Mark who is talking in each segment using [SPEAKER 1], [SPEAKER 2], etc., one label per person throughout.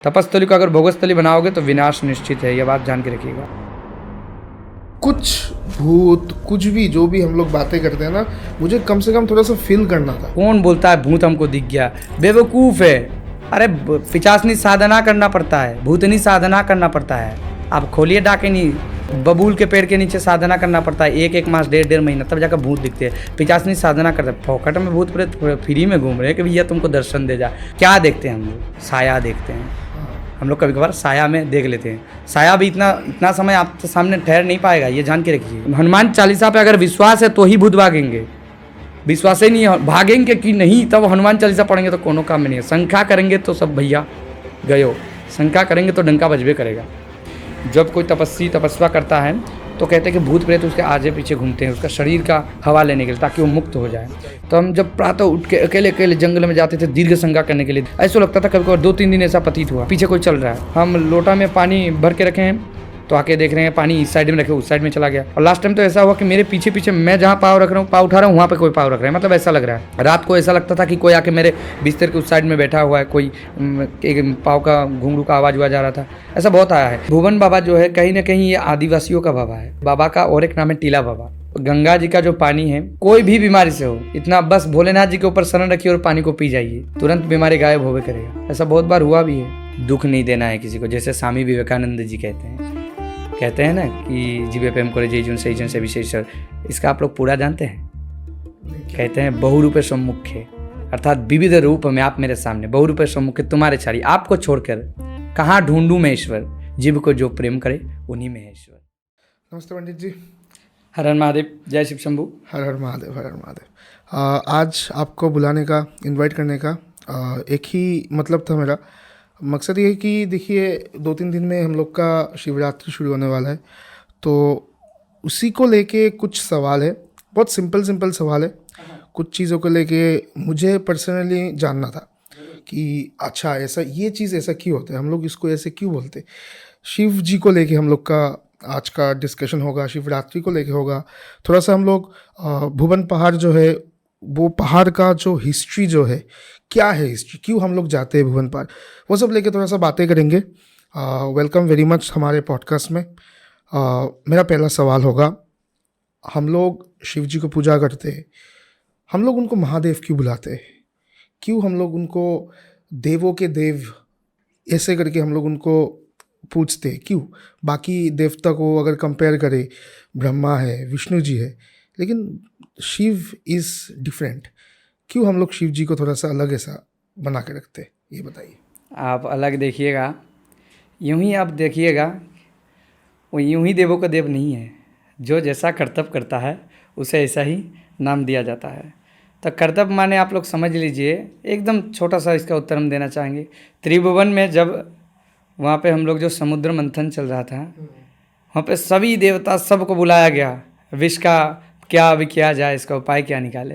[SPEAKER 1] तपस्थली को अगर भोगस्थली बनाओगे तो विनाश निश्चित है, यह बात जान के रखिएगा।
[SPEAKER 2] कुछ भूत कुछ भी जो भी हम लोग बातें करते हैं ना, मुझे कम से कम थोड़ा सा फील करना था।
[SPEAKER 1] कौन बोलता है भूत हमको दिख गया? बेवकूफ़ है। अरे पिचासनी साधना करना पड़ता है, भूतनी साधना करना पड़ता है। आप खोलिए डाकिनी, बबूल के पेड़ के नीचे साधना करना पड़ता है 1-1 मास 1.5 महीना, तब जाकर भूत दिखते हैं। पिचासनी साधना करते हैं। फोकट में भूत प्रेत फ्री में घूम रहे हैं कि भैया तुमको दर्शन दे जा। क्या देखते हैं हम लोग? साया देखते हैं। हम लोग कभी कभार साया में देख लेते हैं। साया भी इतना समय आपके सामने ठहर नहीं पाएगा, ये जान के रखिए। हनुमान चालीसा पे अगर विश्वास है तो ही भूत भागेंगे। विश्वास ही नहीं है, भागेंगे कि नहीं, तब हनुमान चालीसा पढ़ेंगे तो कोनो काम में नहीं है। शंखा करेंगे तो सब भैया गयो, शंखा करेंगे तो डंका बजबे करेगा। जब कोई तपस्या करता है तो कहते हैं कि भूत प्रेत उसके आगे पीछे घूमते हैं, उसका शरीर का हवा लेने के लिए, ताकि वो मुक्त हो जाए। तो हम जब प्रातः उठ के अकेले अकेले जंगल में जाते थे दीर्घ संज्ञा करने के लिए, ऐसा लगता था कभी कभी 2-3 दिन ऐसा प्रतीत हुआ पीछे कोई चल रहा है। हम लोटा में पानी भर के रखे हैं तो आके देख रहे हैं पानी इस साइड में रखे, उस साइड में चला गया। और लास्ट टाइम तो ऐसा हुआ कि मेरे पीछे पीछे मैं जहाँ पाँव रख रहा हूँ, पाँव उठा रहा हूँ, वहाँ पे कोई पाँव रख रहा है। मतलब ऐसा लग रहा है। रात को ऐसा लगता था कि कोई आके मेरे बिस्तर के उस साइड में बैठा हुआ है, कोई एक पाँव का घुंघरू का आवाज़ हुआ जा रहा था। ऐसा बहुत आया है। भुवन बाबा जो है कहीं ना कहीं ये आदिवासियों का बाबा है। बाबा का और एक नाम है टीला बाबा। गंगा जी का जो पानी है, कोई भी बीमारी से हो, इतना बस भोलेनाथ जी के ऊपर शरण रखिए और पानी को पी जाइए, तुरंत बीमारी गायब होवे करेगा। ऐसा बहुत बार हुआ भी है। दुख नहीं देना है किसी को, जैसे स्वामी विवेकानंद जी कहते हैं ना कि जीवे प्रेम करे जय जून सही जन से विशेष। इसका आप लोग पूरा जानते हैं? कहते हैं बहुरूपे सम्मुखे, अर्थात विविध रूप में आप मेरे सामने, बहुरूपे सम्मुखे तुम्हारे छाड़ी, आपको छोड़कर कहाँ ढूंढूं मैं ईश्वर? जीव को जो प्रेम करे उन्हीं में है ईश्वर।
[SPEAKER 2] नमस्ते पंडित जी।
[SPEAKER 1] हर हर महादेव। जय शिव शंभू।
[SPEAKER 2] हर हर महादेव, हर हर महादेव। आज आपको बुलाने का, इनवाइट करने का एक ही मतलब था। मेरा मकसद ये है कि देखिए 2-3 दिन में हम लोग का शिवरात्रि शुरू होने वाला है, तो उसी को लेके कुछ सवाल है। बहुत सिंपल सवाल है। कुछ चीज़ों को लेके मुझे पर्सनली जानना था कि अच्छा ऐसा, ये चीज़ ऐसा क्यों होता है, हम लोग इसको ऐसे क्यों बोलते। शिव जी को लेके हम लोग का आज का डिस्कशन होगा, शिवरात्रि को लेके होगा। थोड़ा सा हम लोग भुवन पहाड़ जो है, वो पहाड़ का जो हिस्ट्री जो है, क्या है हिस्ट्री, क्यों हम लोग जाते हैं भुवन पहाड़, वो सब लेके थोड़ा सा बातें करेंगे। वेलकम वेरी मच हमारे पॉडकास्ट में। मेरा पहला सवाल होगा, हम लोग शिव जी को पूजा करते हैं, हम लोग उनको महादेव क्यों बुलाते हैं? क्यों हम लोग उनको देवों के देव ऐसे करके हम लोग उनको पूछते हैं? क्यों? बाकी देवता को अगर कंपेयर करें, ब्रह्मा है, विष्णु जी है, लेकिन शिव इज़ डिफरेंट। क्यों हम लोग शिव जी को थोड़ा सा अलग ऐसा बना के रखते हैं, ये बताइए।
[SPEAKER 1] आप अलग देखिएगा, यूं ही आप देखिएगा, वो यूं ही देवों का देव नहीं है। जो जैसा कर्तव्य करता है उसे ऐसा ही नाम दिया जाता है। तो कर्तव्य माने आप लोग समझ लीजिए, एकदम छोटा सा इसका उत्तर हम देना चाहेंगे। त्रिभुवन में जब वहाँ पे हम लोग जो समुद्र मंथन चल रहा था, वहाँ पे सभी देवता सबको बुलाया गया, विष का क्या अभी किया जाए, इसका उपाय क्या निकाले।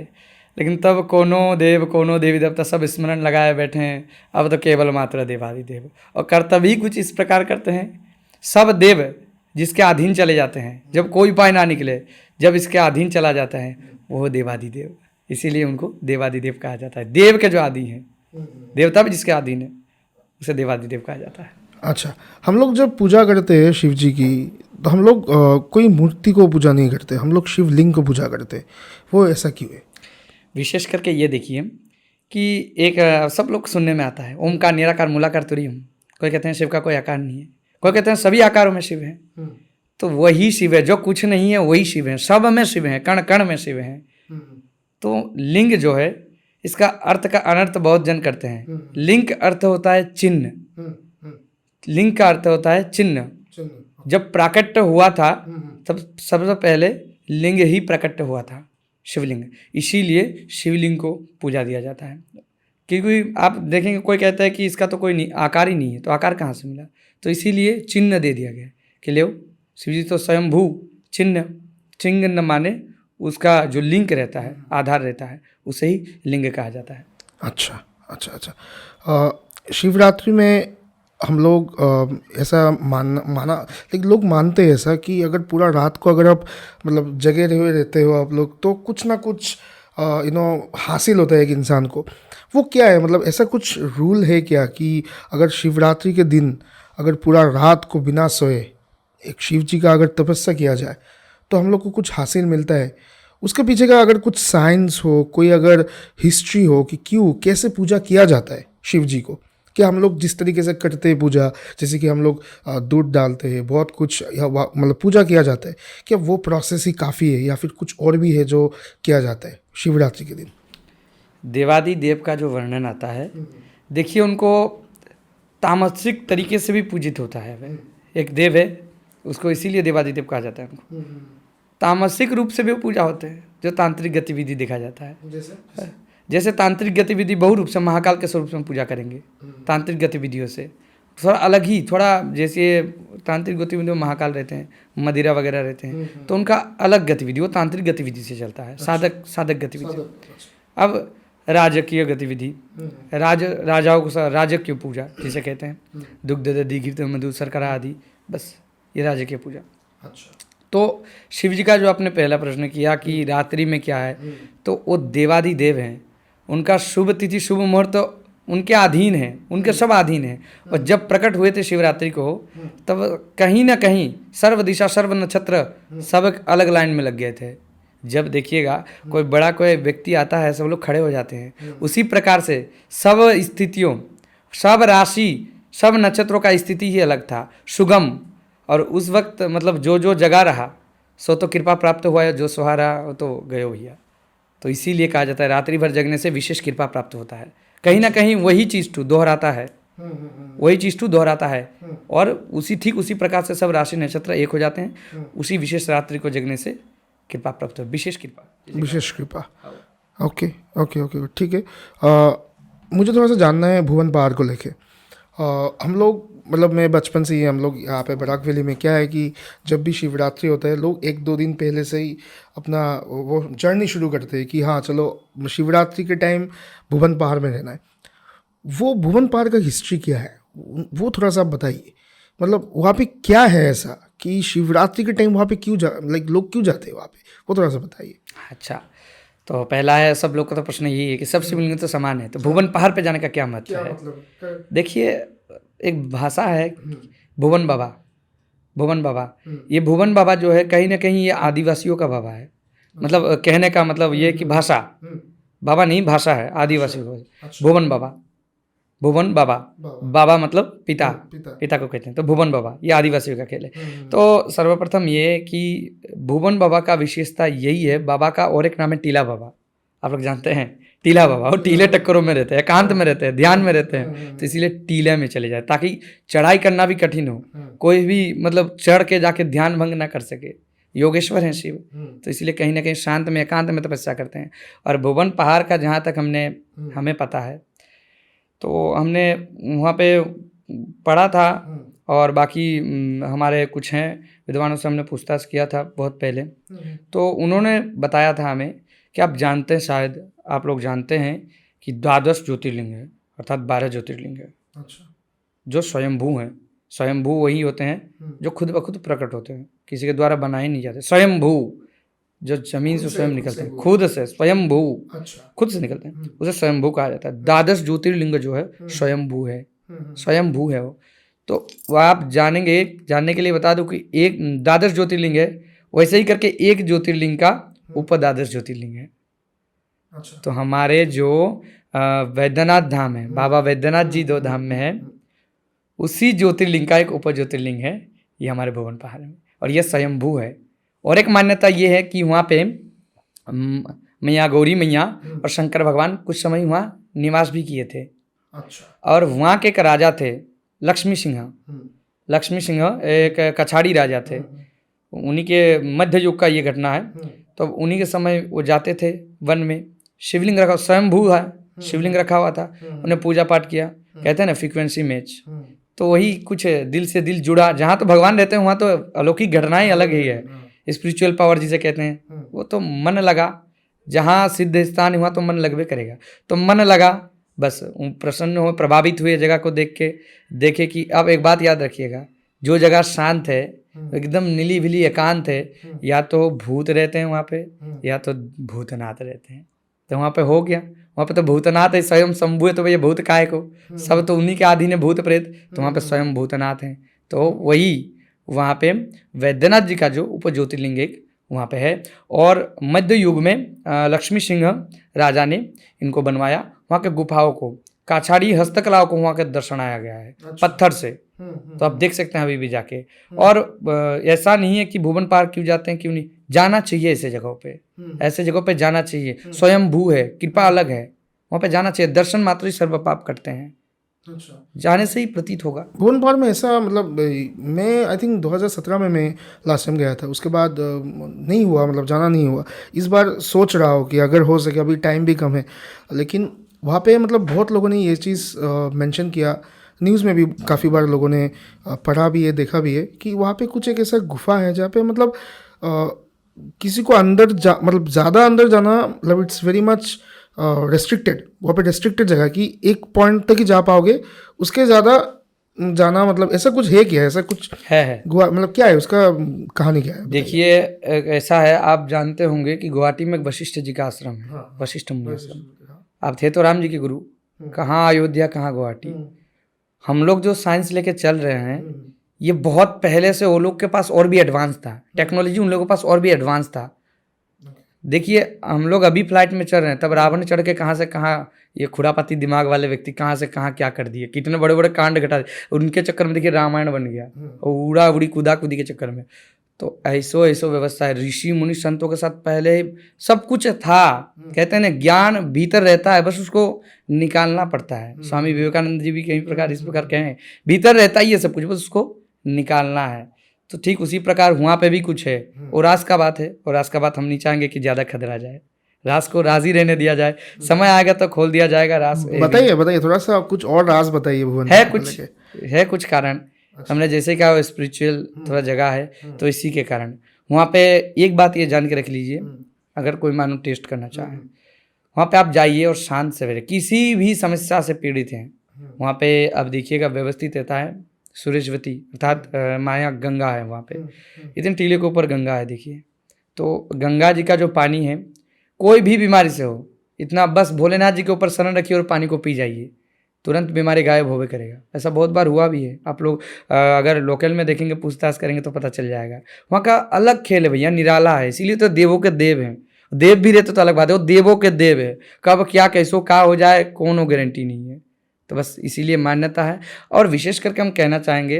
[SPEAKER 1] लेकिन तब कोनो देवी देवता सब स्मरण लगाए बैठे हैं। अब तो केवल मात्र देवादिदेव, और कर्तव्य ही कुछ इस प्रकार करते हैं। सब देव जिसके अधीन चले जाते हैं, जब कोई उपाय ना निकले, जब इसके अधीन चला जाता है, वो देवादिदेव। इसीलिए उनको देवादिदेव कहा जाता है। देव के जो आदि हैं, देवता भी जिसके अधीन है, उसे देवादिदेव कहा जाता है।
[SPEAKER 2] अच्छा, हम लोग जब पूजा करते हैं शिव जी की, तो हम लोग कोई मूर्ति को पूजा नहीं करते, हम लोग शिवलिंग को पूजा करते हैं। वो ऐसा क्यों है?
[SPEAKER 1] विशेष करके ये देखिए कि एक सब लोग सुनने में आता है, ओम का निराकार मूलाकार तुरीयम। कोई कहते हैं शिव का कोई आकार नहीं है, कोई कहते हैं सभी आकारों में शिव है। तो वही शिव है, जो कुछ नहीं है वही शिव है। सब में शिव है, कण कण में शिव है। तो लिंग जो है, इसका अर्थ का अनर्थ बहुत जन करते हैं। लिंग अर्थ होता है चिन्ह, लिंग का अर्थ होता है चिन्ह। जब प्राकट्य हुआ था तब सबसे पहले लिंग ही प्रकट हुआ था, शिवलिंग। इसीलिए शिवलिंग को पूजा दिया जाता है। क्योंकि आप देखेंगे कोई कहता है कि इसका तो कोई आकार ही नहीं है, तो आकार कहाँ से मिला? तो इसीलिए चिन्ह दे दिया गया कि लो शिव जी तो स्वयंभू चिन्ह। चिन्ह माने उसका जो लिंग रहता है, आधार रहता है, उसे ही लिंग कहा जाता है।
[SPEAKER 2] अच्छा। शिवरात्रि में हम लोग ऐसा माना, लेकिन लोग मानते हैं ऐसा कि अगर पूरा रात को अगर आप मतलब जगे हुए रहते हो आप लोग, तो कुछ ना कुछ हासिल होता है एक इंसान को, वो क्या है? मतलब ऐसा कुछ रूल है क्या कि अगर शिवरात्रि के दिन अगर पूरा रात को बिना सोए एक शिव जी का अगर तपस्या किया जाए तो हम लोग को कुछ हासिल मिलता है? उसके पीछे का अगर कुछ साइंस हो, कोई अगर हिस्ट्री हो कि क्यों कैसे पूजा किया जाता है शिव जी को, क्या हम लोग जिस तरीके से करते हैं पूजा, जैसे कि हम लोग दूध डालते हैं, बहुत कुछ मतलब पूजा किया जाता है, क्या वो प्रोसेस ही काफ़ी है या फिर कुछ और भी है जो किया जाता है शिवरात्रि के दिन?
[SPEAKER 1] देवादि देव का जो वर्णन आता है, देखिए उनको तामसिक तरीके से भी पूजित होता है। वह एक देव है, उसको इसीलिए देवादिदेव कहा जाता है। उनको तामसिक रूप से भी वो पूजा होते हैं, जो तांत्रिक गतिविधि देखा जाता है। जैसे तांत्रिक गतिविधि बहु रूप से महाकाल के स्वरूप में पूजा करेंगे, तांत्रिक गतिविधियों से थोड़ा अलग ही, थोड़ा जैसे तांत्रिक गतिविधियों में महाकाल रहते हैं, मदिरा वगैरह रहते हैं, तो उनका अलग गतिविधि, वो तांत्रिक गतिविधि से चलता है, साधक गतिविधि। अब राजकीय गतिविधि, राजाओं को राजकीय पूजा जिसे कहते हैं, दुग्ध दधि घृत मधु शर्करा आदि, बस ये राजकीय पूजा। तो शिव जी का जो आपने पहला प्रश्न किया कि रात्रि में क्या है, तो वो देवादि देव हैं, उनका शुभ तिथि शुभ मुहूर्त उनके अधीन है, उनके सब अधीन है। और जब प्रकट हुए थे शिवरात्रि को, तब कहीं ना कहीं सर्व दिशा सर्व नक्षत्र सब अलग लाइन में लग गए थे। जब देखिएगा कोई बड़ा कोई व्यक्ति आता है, सब लोग खड़े हो जाते हैं। उसी प्रकार से सब स्थितियों, सब राशि, सब नक्षत्रों का स्थिति ही अलग था, सुगम। और उस वक्त मतलब जो जगा रहा सो तो कृपा प्राप्त हुआ, जो सोहा रहा वो तो गयो भैया। तो इसीलिए कहा जाता है रात्रि भर जगने से विशेष कृपा प्राप्त होता है। कहीं ना कहीं वही चीज टू दोहराता है, वही चीज टू दोहराता है। और उसी प्रकार से सब राशि नक्षत्र एक हो जाते हैं, उसी विशेष रात्रि को जगने से कृपा प्राप्त हो, विशेष कृपा।
[SPEAKER 2] ओके ओके ओके, ठीक है। मुझे थोड़ा सा जानना है भुवन पहाड़ को लेके। हम लोग मतलब मैं बचपन से ही, हम लोग यहाँ पे बराक वैली में क्या है कि जब भी शिवरात्रि होता है, लोग 1-2 दिन पहले से ही अपना वो जर्नी शुरू करते हैं कि हाँ चलो शिवरात्रि के टाइम भुवन पहाड़ में रहना है। वो भुवन पहाड़ का हिस्ट्री क्या है, वो थोड़ा सा बताइए। मतलब वहाँ पे क्या है ऐसा कि शिवरात्रि के टाइम वहाँ पे क्यों लोग क्यों जाते हैं वहाँ पे, वो थोड़ा सा बताइए।
[SPEAKER 1] अच्छा, तो पहला है, सब लोग का तो प्रश्न यही है कि सब शिवलिंग तो समान है, तो भुवन पहाड़ पे जाने का क्या महत्व है? देखिए, एक भाषा है भुवन बाबा। ये भुवन बाबा जो है, कहीं ना कहीं ये आदिवासियों का बाबा है। मतलब कहने का मतलब ये कि भाषा, बाबा नहीं भाषा है, आदिवासियों का भुवन बाबा मतलब पिता को कहते हैं, तो भुवन बाबा ये आदिवासियों का खेल है। तो सर्वप्रथम ये कि भुवन बाबा का विशेषता यही है, बाबा का और एक नाम है टीला बाबा। आप लोग जानते हैं टीला बाबा, वो टीले टक्करों में रहते हैं, एकांत में रहते हैं, ध्यान में रहते हैं, तो इसीलिए टीले में चले जाए, ताकि चढ़ाई करना भी कठिन हो, कोई भी मतलब चढ़ के जाके ध्यान भंग ना कर सके। योगेश्वर हैं शिव, तो इसलिए कहीं ना कहीं शांत में एकांत में तपस्या करते हैं। और भुवन पहाड़ का जहाँ तक हमें पता है, तो हमने वहाँ पे पढ़ा था, और बाकी हमारे कुछ हैं विद्वानों से हमने पूछताछ किया था बहुत पहले, तो उन्होंने बताया था हमें कि आप जानते हैं, शायद आप लोग जानते हैं कि 12 ज्योतिर्लिंग है, अर्थात 12 ज्योतिर्लिंग है। अच्छा। जो स्वयंभू हैं, स्वयंभू वही होते हैं जो खुद ब खुद प्रकट होते हैं, किसी के द्वारा बनाए नहीं जाते। स्वयंभू जो जमीन से स्वयं निकलते हैं, खुद से स्वयंभू, खुद से निकलते हैं, उसे स्वयंभू कहा जाता है। 12 ज्योतिर्लिंग जो है स्वयंभू है, स्वयंभू है वो। तो वह आप जानेंगे, जानने के लिए बता दूं कि एक 12 ज्योतिर्लिंग है, वैसे ही करके एक ज्योतिर्लिंग का ऊपर 12 ज्योतिर्लिंग है। अच्छा। तो हमारे जो वैद्यनाथ धाम है, बाबा वैद्यनाथ जी 2 धाम में है, उसी ज्योतिर्लिंग का एक उप ज्योतिर्लिंग है ये हमारे भुवन पहाड़ में, और यह स्वयंभू है। और एक मान्यता ये है कि वहाँ पे मैया गौरी मैया और शंकर भगवान कुछ समय वहाँ निवास भी किए थे। अच्छा। और वहाँ के एक राजा थे लक्ष्मी सिंह एक कछाड़ी राजा थे, उन्हीं के मध्य युग का ये घटना है। तो उन्हीं के समय वो जाते थे वन में, शिवलिंग रखा, स्वयंभू है, शिवलिंग रखा हुआ था, उन्हें पूजा पाठ किया, कहते हैं ना फ्रीक्वेंसी मैच। तो वही कुछ दिल से दिल जुड़ा, जहाँ तो भगवान रहते हैं वहाँ तो अलौकिक घटनाएं अलग ही है, स्पिरिचुअल पावर जिसे कहते हैं, वो तो मन लगा, जहाँ सिद्ध स्थान हुआ तो मन लगवे करेगा। तो मन लगा, बस प्रसन्न हो, प्रभावित हुए जगह को देखे कि अब एक बात याद रखिएगा, जो जगह शांत है, एकदम नीली एकांत है, या तो भूत रहते हैं वहाँ पे, या तो भूतनाथ रहते हैं। तो वहाँ पे हो गया। वहाँ पे तो भूतनाथ है, स्वयं शंभु है, तो भैया भूत काहे को, सब तो उन्हीं के अधीन है भूत प्रेत, तो वहाँ पे स्वयं भूतनाथ हैं। तो वही वहाँ पे वैद्यनाथ जी का जो उप ज्योतिर्लिंग एक वहाँ पे है। और मध्य युग में लक्ष्मी सिंह राजा ने इनको बनवाया। वहाँ के गुफाओं को, काछाड़ी हस्तकलाओं को वहाँ के दर्शनाया गया है पत्थर से। तो आप देख सकते हैं अभी भी जाके। और ऐसा नहीं है कि भुवन पार्क क्यों जाते हैं, क्यों नहीं जाना चाहिए ऐसे जगहों पे, ऐसे जगहों पे जाना चाहिए। स्वयं भू है, कृपा अलग है, वहाँ पे जाना चाहिए। दर्शन मात्र ही सर्व पाप करते हैं, जाने से ही प्रतीत होगा।
[SPEAKER 2] भुवन पार्क में ऐसा मतलब मैं आई थिंक 2017 में मैं लास्ट टाइम गया था, उसके बाद नहीं हुआ, मतलब जाना नहीं हुआ। इस बार सोच रहा हूँ कि अगर हो सके, अभी टाइम भी कम है, लेकिन वहाँ पे मतलब बहुत लोगों ने ये चीज़ मेंशन किया, न्यूज़ में भी काफ़ी बार लोगों ने पढ़ा भी है, देखा भी है कि वहाँ पे कुछ एक ऐसा गुफा है जहाँ पे मतलब किसी को अंदर मतलब ज़्यादा अंदर जाना, मतलब इट्स वेरी मच रेस्ट्रिक्टेड। वहाँ पे रेस्ट्रिक्टेड जगह की एक पॉइंट तक ही जा पाओगे, उसके ज़्यादा जाना मतलब ऐसा कुछ है क्या, ऐसा कुछ
[SPEAKER 1] है
[SPEAKER 2] गुआ मतलब क्या है उसका कहानी क्या है?
[SPEAKER 1] देखिए ऐसा है, आप जानते होंगे कि गुवाहाटी में वशिष्ठ जी का आश्रम है, वशिष्ठ मुनि आश्रम। आप थे तो राम जी के गुरु, कहाँ अयोध्या कहाँ गुवाहाटी। हम लोग जो साइंस लेके चल रहे हैं, ये बहुत पहले से वो लोग के पास और भी एडवांस था, टेक्नोलॉजी उन लोगों के पास और भी एडवांस था। देखिए हम लोग अभी फ्लाइट में चल रहे हैं, तब रावण चढ़ के कहाँ से कहाँ, ये खुरापाती दिमाग वाले व्यक्ति कहाँ से कहाँ क्या कर दिए, कितने बड़े बड़े कांड घटा दिए। उनके चक्कर में देखिए रामायण बन गया, और उड़ा उड़ी कूदा कूदी के चक्कर में। तो ऐसो ऐसो व्यवस्था है, ऋषि मुनि संतों के साथ पहले सब कुछ था। कहते हैं ना, ज्ञान भीतर रहता है, बस उसको निकालना पड़ता है। स्वामी विवेकानंद जी भी कई प्रकार इस प्रकार कहे, भीतर रहता ही है सब कुछ, बस उसको निकालना है। तो ठीक उसी प्रकार वहाँ पे भी कुछ है। और राज का बात है, और राज का बात हम नहीं चाहेंगे कि ज़्यादा खतरा जाए, राज को राज ही रहने दिया जाए, समय आएगा तो खोल दिया जाएगा राज।
[SPEAKER 2] बताइए थोड़ा सा कुछ और राज बताइए भुवन
[SPEAKER 1] है कुछ कारण। हमने जैसे कहा स्पिरिचुअल थोड़ा जगह है, तो इसी के कारण वहाँ पे एक बात ये जान के रख लीजिए, अगर कोई मानो टेस्ट करना चाहे, वहाँ पे आप जाइए और शांत सवेरे, किसी भी समस्या से पीड़ित हैं, वहाँ पे आप देखिएगा व्यवस्थित रहता है। सूरजवती अर्थात माया गंगा है वहाँ पे, इतने टीले के ऊपर गंगा है। देखिए तो गंगा जी का जो पानी है, कोई भी बीमारी से हो, इतना बस भोलेनाथ जी के ऊपर शरण रखिए और पानी को पी जाइए, तुरंत बीमारी गायब होवे करेगा। ऐसा बहुत बार हुआ भी है। आप लोग अगर लोकल में देखेंगे, पूछताछ करेंगे तो पता चल जाएगा। वहाँ का अलग खेल है भैया, निराला है, इसीलिए तो देवों के देव हैं। देव भी रहते तो अलग बात है, वो देवों के देव है। कब क्या कैसो क्या हो जाए कोनो गारंटी नहीं है, तो बस इसीलिए मान्यता है। और विशेष करके हम कहना चाहेंगे,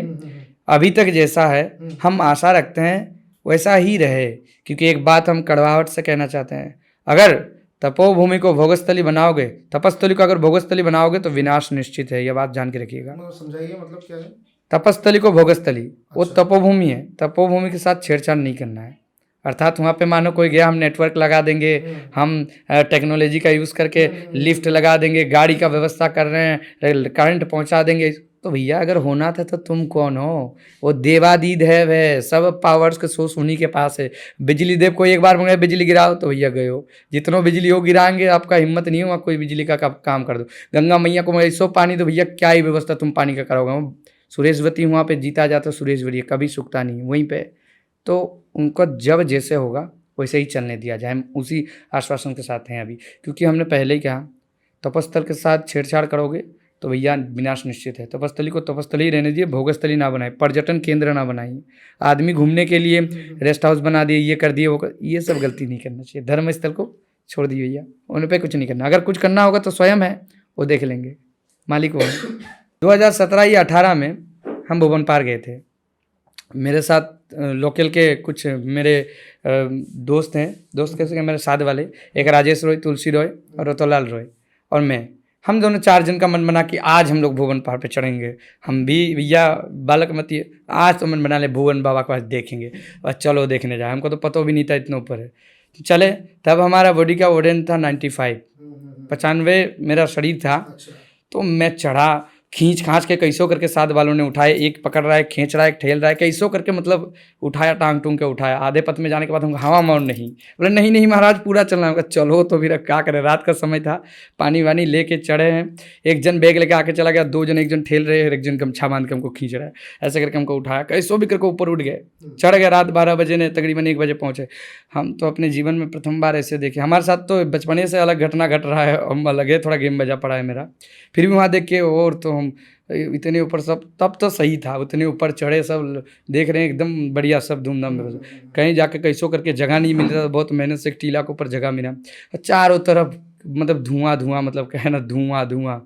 [SPEAKER 1] अभी तक जैसा है हम आशा रखते हैं वैसा ही रहे, क्योंकि एक बात हम कड़वाहट से कहना चाहते हैं, अगर तपोभूमि को भोगस्थली बनाओगे, तपस्थली को अगर भोगस्थली बनाओगे तो विनाश निश्चित है। यह बात जान के रखिएगा।
[SPEAKER 2] समझाइए मतलब क्या है
[SPEAKER 1] तपस्थली को भोगस्थली, वो तपोभूमि है, तपोभूमि के साथ छेड़छाड़ नहीं करना है। अर्थात वहाँ पे मानो कोई गया, हम नेटवर्क लगा देंगे, हम टेक्नोलॉजी का यूज़ करके लिफ्ट लगा देंगे, गाड़ी का व्यवस्था कर रहे हैं, करंट पहुँचा देंगे, तो भैया अगर होना था तो तुम कौन हो? वो देवादी देव है, सब पावर्स के सोर्स उन्हीं के पास है। बिजली देव को एक बार मंगाए बिजली गिराओ तो भैया गए हो, जितनों बिजली हो गिराएंगे, आपका हिम्मत नहीं होगा कोई बिजली का काम कर दो। गंगा मैया को ऐसो पानी दो, भैया क्या ही व्यवस्था तुम पानी का करोगे। सुरेशवती वहाँ पे जीता जाता, सुरेशवती कभी सूखता नहीं वहीं पे। तो उनको जब जैसे होगा वैसे ही चलने दिया जाए, हम उसी आश्वासन के साथ हैं अभी, क्योंकि हमने पहले ही कहा तपस्थल के साथ छेड़छाड़ करोगे तो भैया विनाश निश्चित है। तपस्थली को तपस्थली ही रहने दीजिए, भोगस्थली ना बनाए, पर्यटन केंद्र ना बनाइए। आदमी घूमने के लिए रेस्ट हाउस बना दिए, ये कर दिए वो ये सब गलती नहीं करना चाहिए। धर्म स्थल को छोड़ दिए भैया, उन पर कुछ नहीं करना। अगर कुछ करना होगा तो स्वयं है, वो देख लेंगे, मालिक वो है। 2017 या 18 में हम भुवन पार्क गए थे, मेरे साथ लोकल के कुछ मेरे दोस्त हैं, दोस्त कैसे मेरे साथ वाले, एक राजेश रॉय, तुलसी रॉय और रतोलाल रॉय और मैं, हम दोनों 4 जन का मन बना कि आज हम लोग भुवन पहाड़ पे चढ़ेंगे। हम भी भैया बालक मती, आज तो मन बना ले भुवन बाबा को आज देखेंगे, बस चलो देखने जाए। हमको तो पता भी नहीं था इतना ऊपर है, तो चले। तब हमारा बॉडी का वजन था 95 मेरा शरीर था। तो मैं चढ़ा, खींच खांच के कैसो करके साथ वालों ने उठाए, एक पकड़ रहा है, खींच रहा है, ठेल रहा है, कैसो करके मतलब उठाया, टांग टूंग के उठाया। आधे पथ में जाने के बाद हम हवा मौन नहीं, बोले नहीं नहीं महाराज पूरा चलना होगा। चलो तो फिर क्या करें, रात का समय था, पानी वानी लेके चढ़े हैं। एक जन बैग लेके आके चला गया, दो जन, एक जन ठेल रहे हैं, एक जन गमछा बांध के हमको खींच रहा है। ऐसे करके हमको उठाया, कैसो भी करके ऊपर उठ गए, चढ़ गए। रात 12 बजे ने तकरीबन 1 बजे पहुँचे। हम तो अपने जीवन में प्रथम बार ऐसे देखे। हमारे साथ तो बचपने से अलग घटना घट रहा है, हम अलग है, थोड़ा गेम बजा पड़ा है मेरा। फिर भी वहाँ देख के और तो हम इतने ऊपर सब, तब तो सही था, उतने ऊपर चढ़े, सब देख रहे हैं एकदम बढ़िया, सब धूमधाम। कहीं जाके कैसो करके जगह नहीं मिल रहा, बहुत मेहनत से एक टीला के ऊपर जगह मिला। चारों तरफ मतलब धुआं धुआं, मतलब कहे ना धुआं धुआं,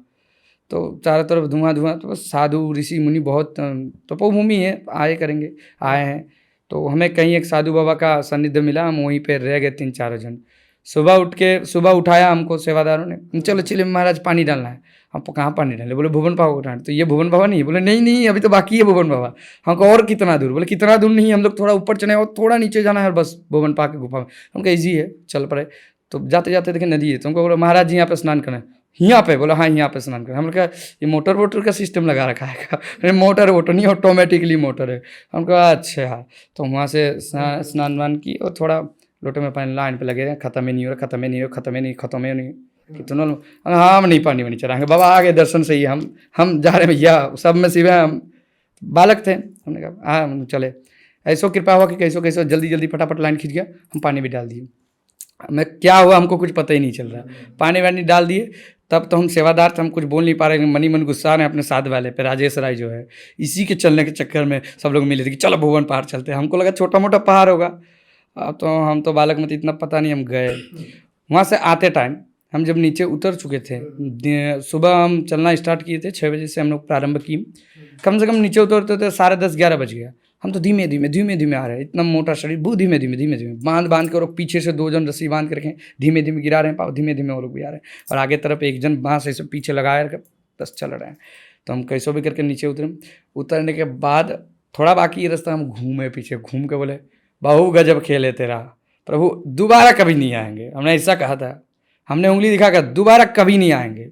[SPEAKER 1] तो चारों तरफ धुआं धुआं। तो बस साधु ऋषि मुनि बहुत तपोभूमि है, आए करेंगे, आए हैं। तो हमें कहीं एक साधु बाबा का सानिध्य मिला, हम वहीं पे रह गए 3-4 जन। सुबह उठाया हमको सेवादारों ने, चलो चलिए महाराज पानी डालना है। हमको कहाँ पानी डाले, बोले भुवन बाबा को डाल। तो ये भुवन बाबा नहीं, बोले नहीं नहीं अभी तो बाकी है भुवन बाबा। हमको और कितना दूर, बोले कितना दूर नहीं, हम लोग थोड़ा ऊपर चले और थोड़ा नीचे जाना है बस भुवन पा के गुफा में। हमको ईजी है, चल पड़े। तो जाते जाते देखे नदी है, तो हमको बोला महाराज जी यहाँ पे स्नान करें। यहाँ पे, बोला हाँ यहाँ पे स्नान करें। हम लोग कहा ये मोटर वोटर का सिस्टम लगा रखा है। मोटर वोटर नहीं, ऑटोमेटिकली मोटर है। हम कहा अच्छा। तो वहाँ से स्नान वान की और थोड़ा लोटे में पानी लाइन पे लगे हैं, खत्म ही नहीं हो रहा, खत्म ही नहीं हो, खत्म ही नहीं, खत्म ही नहीं। कितना हाँ हम नहीं पानी वानी चढ़ाएंगे बाबा, आगे दर्शन से ही हम जा रहे हैं भैया, सब में सिवे हम बालक थे। हमने कहा हाँ हम चले। ऐसो कृपा हुआ कि कैसो कैसो जल्दी जल्दी फटाफट लाइन खींच गया, हम पानी भी डाल दिए। मैं क्या हुआ हमको कुछ पता ही नहीं चल रहा, पानी वानी डाल दिए। तब तो हम सेवादार थे, हम कुछ बोल नहीं पा रहे, मनी मन गुस्सा रहे अपने साथ वाले पे, राजेश राय जो है। इसी के चलने के चक्कर में सब लोग मिले थे कि चलो भुवन पहाड़ चलते हैं। हमको लगा छोटा मोटा पहाड़ होगा, तो हम तो बालक में तो इतना पता नहीं, हम गए। वहाँ से आते टाइम हम जब नीचे उतर चुके थे, सुबह हम चलना स्टार्ट किए थे, 6 बजे से हम लोग प्रारंभ की। कम से कम नीचे उतरते थे 10:30-11 बज गया। हम तो धीमे धीमे आ रहे हैं, इतना मोटा शरीर, बहुत धीमे धीमे बांध के, और पीछे से 2 जन रस्सी बांध के रखें, धीमे धीमे गिरा रहे हैं पाँव, धीमे धीमे और लोग भी आ रहे हैं, और आगे तरफ एक जन बाँस ऐसे पीछे लगाए रखे, बस चल रहे हैं। तो हम कैसो भी करके नीचे उतरने के बाद थोड़ा बाकी रास्ता हम घूमे, पीछे घूम के बोले बहु गजब खेल है तेरा प्रभु, दोबारा कभी नहीं आएंगे। हमने ऐसा कहा था, हमने उंगली दिखाकर दोबारा कभी नहीं आएंगे।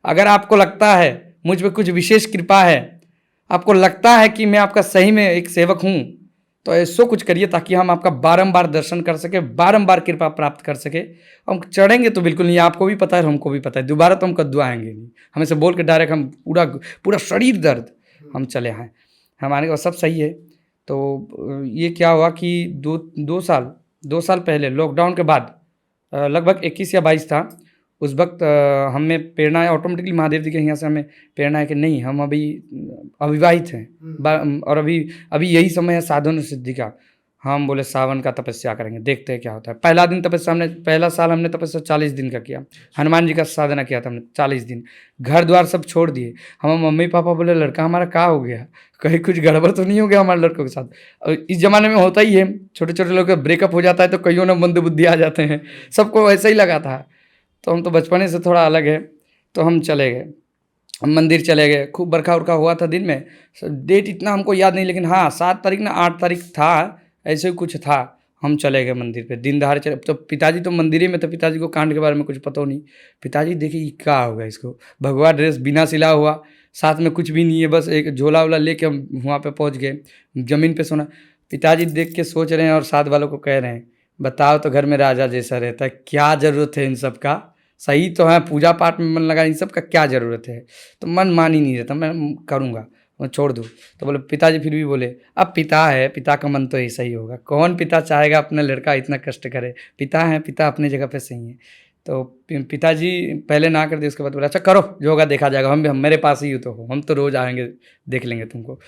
[SPEAKER 1] अगर आपको लगता है मुझ पर कुछ विशेष कृपा है, आपको लगता है कि मैं आपका सही में एक सेवक हूँ, तो ऐसा कुछ करिए ताकि हम आपका बारंबार दर्शन कर सके, बारंबार कृपा प्राप्त कर सके। हम चढ़ेंगे तो बिल्कुल नहीं, आपको भी पता है हमको भी पता है, दोबारा तो हम कद्दू आएंगे नहीं। हमें से बोल के डायरेक्ट हम पूरा शरीर दर्द, हम चले आए। हमारे को सब सही है। तो ये क्या हुआ कि 2 साल पहले लॉकडाउन के बाद, लगभग 21 या 22 था उस वक्त, हमें प्रेरणा है ऑटोमेटिकली महादेव जी के यहाँ से हमें प्रेरणा है कि नहीं, हम अभी अविवाहित हैं और अभी यही समय है साधन सिद्धि का। हम बोले सावन का तपस्या करेंगे, देखते हैं क्या होता है। पहला साल हमने तपस्या 40 दिन का किया, हनुमान जी का साधना किया था हमने 40 दिन। घर द्वार सब छोड़ दिए। हम मम्मी पापा बोले लड़का हमारा क्या हो गया, कहीं कुछ गड़बड़ तो नहीं हो गया हमारे लड़कों के साथ। और इस ज़माने में होता ही है, छोटे छोटे लोग का ब्रेकअप हो जाता है तो कईयों ने मंद बुद्धि आ जाते हैं, सबको ऐसा ही लगा था। तो हम तो बचपने से थोड़ा अलग है, तो हम चले गए, हम मंदिर चले गए। खूब बरखा उरखा हुआ था दिन में, डेट इतना हमको याद नहीं, लेकिन हाँ 7 तारीख ना 8 तारीख था, ऐसे ही कुछ था। हम चले गए मंदिर पे, दिन दहाड़े चले। तो पिताजी तो मंदिर ही में, तो पिताजी को कांड के बारे में कुछ पता नहीं। पिताजी देखिए ये क्या होगा, इसको भगवा ड्रेस बिना सिला हुआ, साथ में कुछ भी नहीं है, बस एक झोला वोला लेके हम वहाँ पे पहुँच गए, ज़मीन पे सोना। पिताजी देख के सोच रहे हैं और साथ वालों को कह रहे हैं बताओ तो घर में राजा जैसा रहता है, क्या ज़रूरत है इन सब का, सही तो है पूजा पाठ में मन लगा, इन सब का क्या ज़रूरत है। तो मन मान ही नहीं रहता, मैं करूँगा, मैं छोड़ दूँ। तो बोले पिताजी फिर भी बोले अब पिता है, पिता का मन तो ऐसा ही होगा, कौन पिता चाहेगा अपना लड़का इतना कष्ट करे, पिता है, पिता अपनी जगह पे सही है। तो पिताजी पहले ना कर दिए, उसके बाद बोला अच्छा करो जो होगा देखा जाएगा, हम मेरे पास ही हो तो हो, हम तो रोज़ आएंगे देख लेंगे तुमको।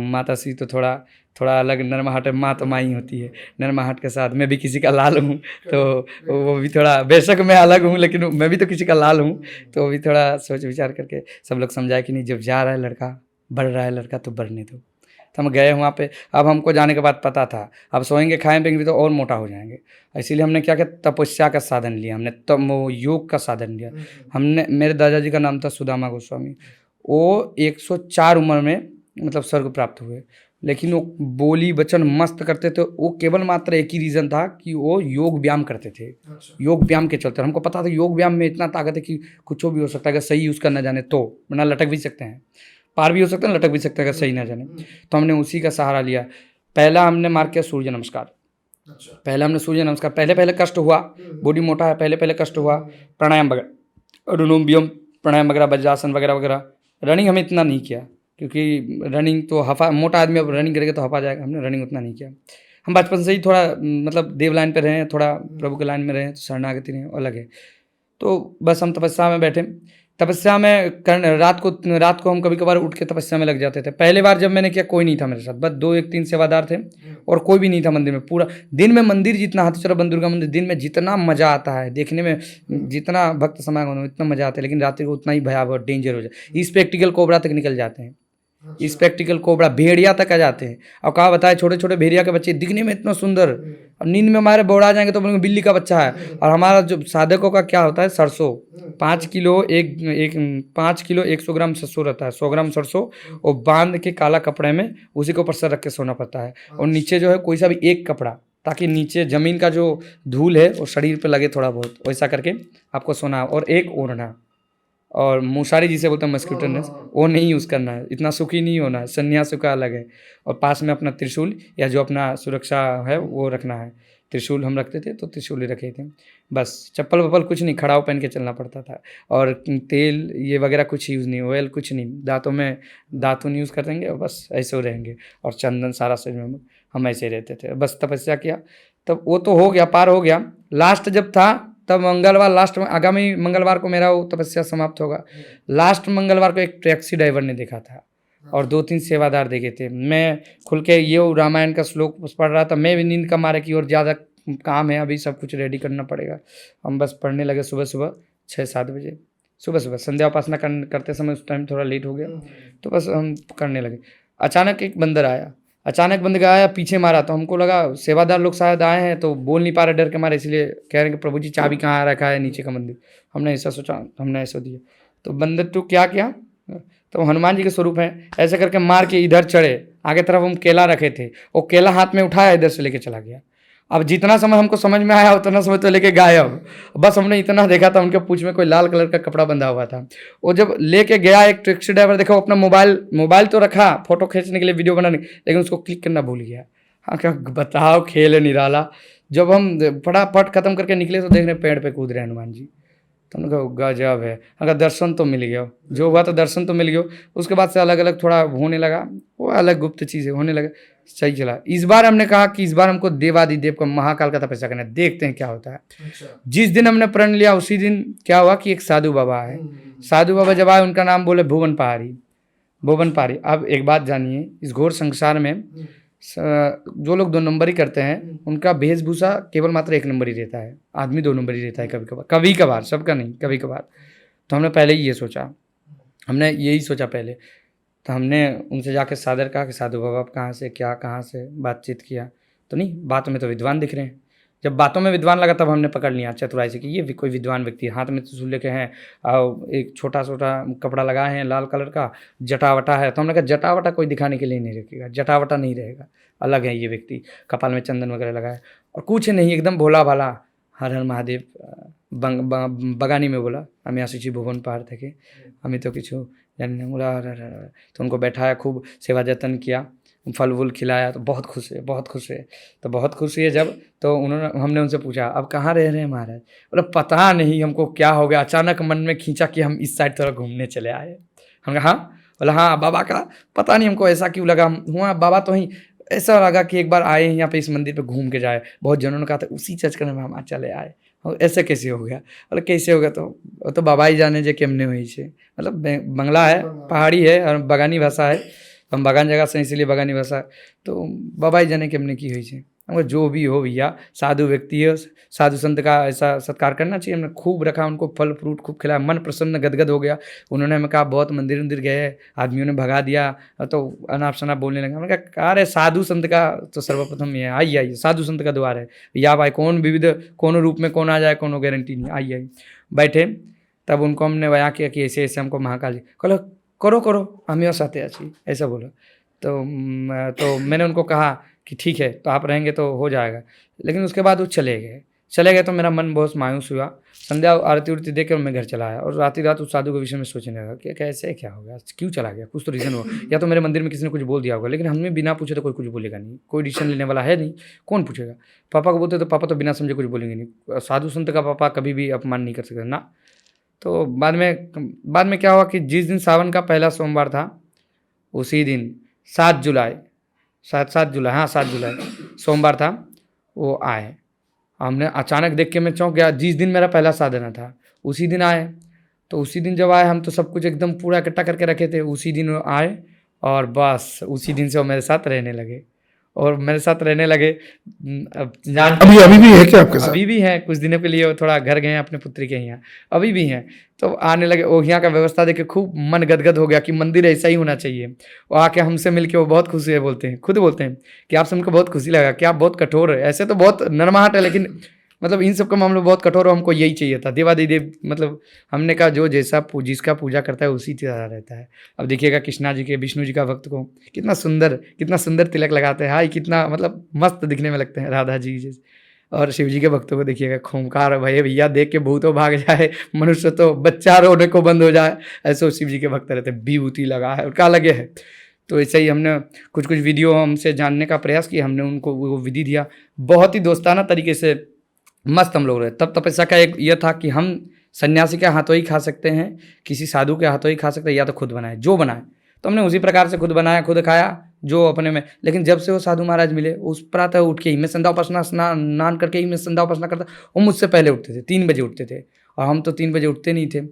[SPEAKER 1] माता सी तो थोड़ा अलग नरमाहट है, माँ तो माँ ही होती है, नरमाहट के साथ मैं भी किसी का लाल हूँ, तो वो भी थोड़ा, बेशक मैं अलग हूँ लेकिन मैं भी तो किसी का लाल हूँ, तो वो भी थोड़ा सोच विचार करके सब लोग समझाए कि नहीं जब जा रहा है लड़का, बढ़ रहा है लड़का तो बढ़ने दो। तो हम गए वहाँ पे। अब हमको जाने के बाद पता था अब सोएंगे खाएंगे भी तो और मोटा हो जाएंगे, इसीलिए हमने क्या किया, तपस्या का साधन लिया हमने, तब वो योग का साधन लिया हमने। मेरे दादाजी का नाम था सुदामा गोस्वामी, वो 104 उम्र में मतलब स्वर्ग प्राप्त हुए। लेकिन वो बोली वचन मस्त करते थे। वो केवल मात्र एक ही रीज़न था कि वो योग व्यायाम करते थे। योग व्यायाम के चलते हमको पता था योग व्यायाम में इतना ताकत है कि कुछ भी हो सकता है, अगर सही यूज़ करना जाने तो, वरना लटक भी सकते हैं, पार भी हो सकता है, लटक भी सकते हैं अगर सही ना जाने। तो हमने उसी का सहारा लिया। पहला हमने मार किया सूर्य नमस्कार। पहले हमने सूर्य नमस्कार, पहले कष्ट हुआ, बॉडी मोटा है, पहले कष्ट हुआ। प्राणायाम वगैरह, अनुलोम विलोम प्राणायाम वगैरह, वज्रासन वगैरह वगैरह। रनिंग हमें इतना नहीं किया, क्योंकि रनिंग तो हफा, मोटा आदमी अब रनिंग करेगा तो हफा जाएगा। हमने रनिंग उतना नहीं किया। हम बचपन से ही थोड़ा मतलब देव लाइन पे रहे हैं, थोड़ा प्रभु के लाइन में रहे हैं, तो शरणागति नहीं अलग है। तो बस हम तपस्या में बैठे, तपस्या में रात को हम कभी कभार उठ के तपस्या में लग जाते थे। पहले बार जब मैंने किया कोई नहीं था मेरे साथ, बस 2 1 3 सेवादार थे और कोई भी नहीं था मंदिर में। पूरा दिन में मंदिर जितना, हाथीचौरा वन दुर्गा मंदिर दिन में जितना मजा आता है देखने में, जितना भक्त समागम में इतना मजा आता है, लेकिन रात्रि को उतना ही भयावह डेंजर हो जाए। स्पेक्टिकल कोबरा तक निकल जाते हैं, स्पेक्टिकल कोबरा, भेड़िया तक आ जाते हैं। अब कहा बताए, छोटे छोटे भेड़िया के बच्चे दिखने में इतना सुंदर, और नींद में हमारे बौड़ा जाएंगे तो बोलेंगे बिल्ली का बच्चा है। और हमारा जो साधकों का क्या होता है, सरसों 5 किलो 5 किलो 100 ग्राम सरसों रहता है, 100 ग्राम सरसों, और बांध के काला कपड़े में उसी के ऊपर सर रख के सोना पड़ता है। और नीचे जो है कोई सा भी एक कपड़ा, ताकि नीचे जमीन का जो धूल है वो शरीर पे लगे थोड़ा बहुत, वैसा करके आपको सोना। और एक ओढ़ना, और मूसारी जिसे बोलते हैं मस्क्यूटो नेट, वो नहीं यूज़ करना है, इतना सुखी नहीं होना है, सन्यासी का अलग है। और पास में अपना त्रिशूल या जो अपना सुरक्षा है वो रखना है। त्रिशूल हम रखते थे तो त्रिशूल ही रखे थे। बस चप्पल वप्पल कुछ नहीं, खड़ाव पहन के चलना पड़ता था। और तेल ये वगैरह कुछ यूज़ नहीं, ऑयल कुछ नहीं, दांतों में दातुन यूज़ कर देंगे और बस ऐसे रहेंगे। और चंदन सारा शरीर में, हम ऐसे रहते थे। बस तपस्या किया, तब वो तो हो गया, पार हो गया। लास्ट जब था तब मंगलवार, लास्ट में आगामी मंगलवार को मेरा वो तपस्या समाप्त होगा। लास्ट मंगलवार को एक टैक्सी ड्राइवर ने देखा था और 2 3 सेवादार देखे थे। मैं खुल के ये रामायण का श्लोक पढ़ रहा था, मैं भी नींद का मारे की और ज़्यादा काम है, अभी सब कुछ रेडी करना पड़ेगा। हम बस पढ़ने लगे सुबह सुबह 6 7 बजे, सुबह संध्या उपासना करते समय उस टाइम थोड़ा लेट हो गया, तो बस हम करने लगे। अचानक एक बंदर आया, पीछे मारा, तो हमको लगा सेवादार लोग शायद आए हैं, तो बोल नहीं पा रहे डर के मारे, इसलिए कह रहे हैं कि प्रभु जी चाबी कहाँ रखा है, नीचे का मंदिर। हमने ऐसा सोचा, हमने ऐसा दिया, तो बंदर तो क्या किया, तो हनुमान जी के स्वरूप है, ऐसे करके मार के इधर चढ़े। आगे तरफ हम केला रखे थे, वो केला हाथ में उठाया, इधर से लेके चला गया। अब जितना समय हमको समझ में आया उतना समय तो लेके गायब। बस हमने इतना देखा था, उनके पूंछ में कोई लाल कलर का कपड़ा बंधा हुआ था। वो जब लेके गया, एक टैक्सी ड्राइवर देखा, वो अपना मोबाइल तो रखा फोटो खींचने के लिए, वीडियो बनाने, लेकिन उसको क्लिक करना भूल गया। हाँ, क्या बताओ, खेल है निराला। जब हम फटाफट खत्म करके निकले तो देख रहे पेड़ पे कूद रहे हनुमान जी। तो हमने कहा गजब है, अगर दर्शन तो मिल गया, जो हुआ तो दर्शन तो मिल गया। उसके बाद से अलग अलग थोड़ा होने लगा, वो अलग गुप्त चीज़ें होने लगा, सही चला। इस बार हमने कहा कि इस बार हमको देवादिदेव का महाकाल का तपस्या करना है, देखते हैं क्या होता है। जिस दिन हमने प्रण लिया उसी दिन क्या हुआ कि एक साधु बाबा है। साधु बाबा जब आए, उनका नाम बोले भुवन पहाड़ी। अब एक बात जानिए, इस घोर संसार में जो लोग 2 नंबर ही करते हैं, उनका वेशभूषा केवल मात्र 1 नंबर ही रहता है। आदमी 2 नंबर ही रहता है कभी कभार, सबका नहीं, कभी कभार। तो हमने पहले ही ये सोचा, हमने यही सोचा पहले। तो हमने उनसे जाकर सादर कहा कि साधु बाबा आप कहाँ से, क्या कहाँ से, बातचीत किया। तो नहीं, बातों में तो विद्वान दिख रहे हैं। जब बातों में विद्वान लगा तब हमने पकड़ लिया चतुराई से कि ये भी कोई विद्वान व्यक्ति है। हाथ में त्रिशूल लेके हैं और एक छोटा कपड़ा लगाए हैं लाल कलर का, जटावटा है। तो हमने कहा जटावटा कोई दिखाने के लिए नहीं रखेगा, जटावटा नहीं रहेगा, अलग है ये व्यक्ति। कपाल में चंदन वगैरह लगाए और कुछ नहीं, एकदम भोला भाला, हर हर महादेव। बगानी में बोला हमें आशीष भुवन पहाड़ थे, हमें तो किछु जाने बोला। तो उनको बैठाया, खूब सेवा जतन किया, फल वूल खिलाया, तो बहुत खुश है। तो बहुत खुश है जब, तो हमने उनसे पूछा अब कहाँ रह रहे हैं महाराज। बोला पता नहीं हमको क्या हो गया, अचानक मन में खींचा कि हम इस साइड थोड़ा घूमने चले आए। हमने कहा हाँ। बोला हाँ, बाबा का पता नहीं हमको ऐसा क्यों लगा, हुआ बाबा तो ही ऐसा लगा कि एक बार आए यहाँ पे इस मंदिर पे घूम के जाए। बहुत जनों ने कहा था उसी चर्च में हम चले आए, ऐसे कैसे हो गया। बोले कैसे हो गया, तो बाबा ही जाने जे केमने हुई से, मतलब बंगला है, पहाड़ी है और बगानी भाषा है, हम बगान जगह से इसलिए बगानी भाषा, तो बाबा ही जाने केमने की हुई से। हमको जो भी हो भैया, साधु व्यक्ति है, साधु संत का ऐसा सत्कार करना चाहिए। हमने खूब रखा, उनको फल फ्रूट खूब खिलाया, मन प्रसन्न गदगद हो गया। उन्होंने हमें कहा बहुत मंदिर गए, आदमियों ने भगा दिया, तो अनाप शनाप बोलने लगा। हमने कहा अरे साधु संत का तो सर्वप्रथम ये आइए, साधु संत का द्वार है, या भाई कौन विविध कौन रूप में कौन आ जाए, कोनो गारंटी नहीं, आइए बैठे। तब उनको हमने बयां किया कि ऐसे ऐसे हमको महाकाल जी करो हमें साथे अच्छी, ऐसा बोला। तो मैंने उनको कहा कि ठीक है, तो आप रहेंगे तो हो जाएगा। लेकिन उसके बाद वो चले गए तो मेरा मन बहुत मायूस हुआ। संध्या आरती उरती देख कर मैं घर चला आया और रात ही रात उस साधु के विषय में सोचने लगा कि कैसे क्या हो गया, क्यों चला गया, कुछ तो रीज़न हो, या तो मेरे मंदिर में किसी ने कुछ बोल दिया होगा। लेकिन हमने बिना पूछे तो कोई कुछ बोलेगा नहीं, कोई डिसीजन लेने वाला है नहीं, कौन पूछेगा। पापा को बोलते तो पापा तो बिना समझे कुछ बोलेंगे नहीं, साधु संत का पापा कभी भी अपमान नहीं कर सकते ना। तो बाद में क्या हुआ कि जिस दिन सावन का पहला सोमवार था, उसी दिन 7 जुलाई, शायद 7 जुलाई, हाँ 7 जुलाई सोमवार था, वो आए। हमने अचानक देख के मैं चौंक गया, जिस दिन मेरा पहला साधना था उसी दिन आए। तो उसी दिन जब आए, हम तो सब कुछ एकदम पूरा इकट्ठा करके रखे थे, उसी दिन वो आए और बस उसी दिन से वो मेरे साथ रहने लगे और मेरे साथ रहने लगे। अब
[SPEAKER 2] अभी भी है क्या आपके साथ?
[SPEAKER 1] अभी भी हैं, कुछ दिनों के लिए वो थोड़ा घर गए हैं अपने पुत्री के यहाँ, अभी भी हैं। तो आने लगे, वो यहाँ का व्यवस्था देख के खूब मन गदगद हो गया कि मंदिर ऐसा ही होना चाहिए। वो आके हमसे मिलके वो बहुत खुशी है, बोलते हैं, खुद बोलते हैं कि आप सबको बहुत खुशी लगा कि आप बहुत कठोर है, ऐसे तो बहुत नरमाहट है, लेकिन मतलब इन सब का मामला बहुत कठोर हो, हमको यही चाहिए था। देवादिदेव मतलब हमने कहा जो जैसा जिसका पूजा करता है उसी तरह रहता है। अब देखिएगा कृष्णा जी के, विष्णु जी का भक्त को कितना सुंदर तिलक लगाते हैं, हाय कितना मतलब मस्त दिखने में लगते हैं राधा जी जैसे। और शिव जी के भक्तों को देखिएगा, खूंखार भैया देख के भूत भाग जाए, मनुष्य तो बच्चा रोने को बंद हो जाए, ऐसे शिव जी के भक्त रहते हैं। विभूति लगा है, उनका अलग है। तो ऐसे ही हमने कुछ वीडियो हमसे जानने का प्रयास किया, हमने उनको वो विधि दिया, बहुत ही दोस्ताना तरीके से मस्त हम लोग रहे। तब तपस्या का एक ये था कि हम सन्यासी के हाथों ही खा सकते हैं, किसी साधु के हाथों ही खा सकते हैं, या तो खुद बनाए, जो बनाए। तो हमने उसी प्रकार से खुद बनाया, खुद खाया जो अपने में। लेकिन जब से वो साधु महाराज मिले, उस प्रातः उठ के ही मैं संध्या उपासना स्नान करके ही मैं संध्या उपासना करता। वो मुझसे पहले उठते थे, 3 बजे उठते थे, और हम तो 3 बजे उठते नहीं थे।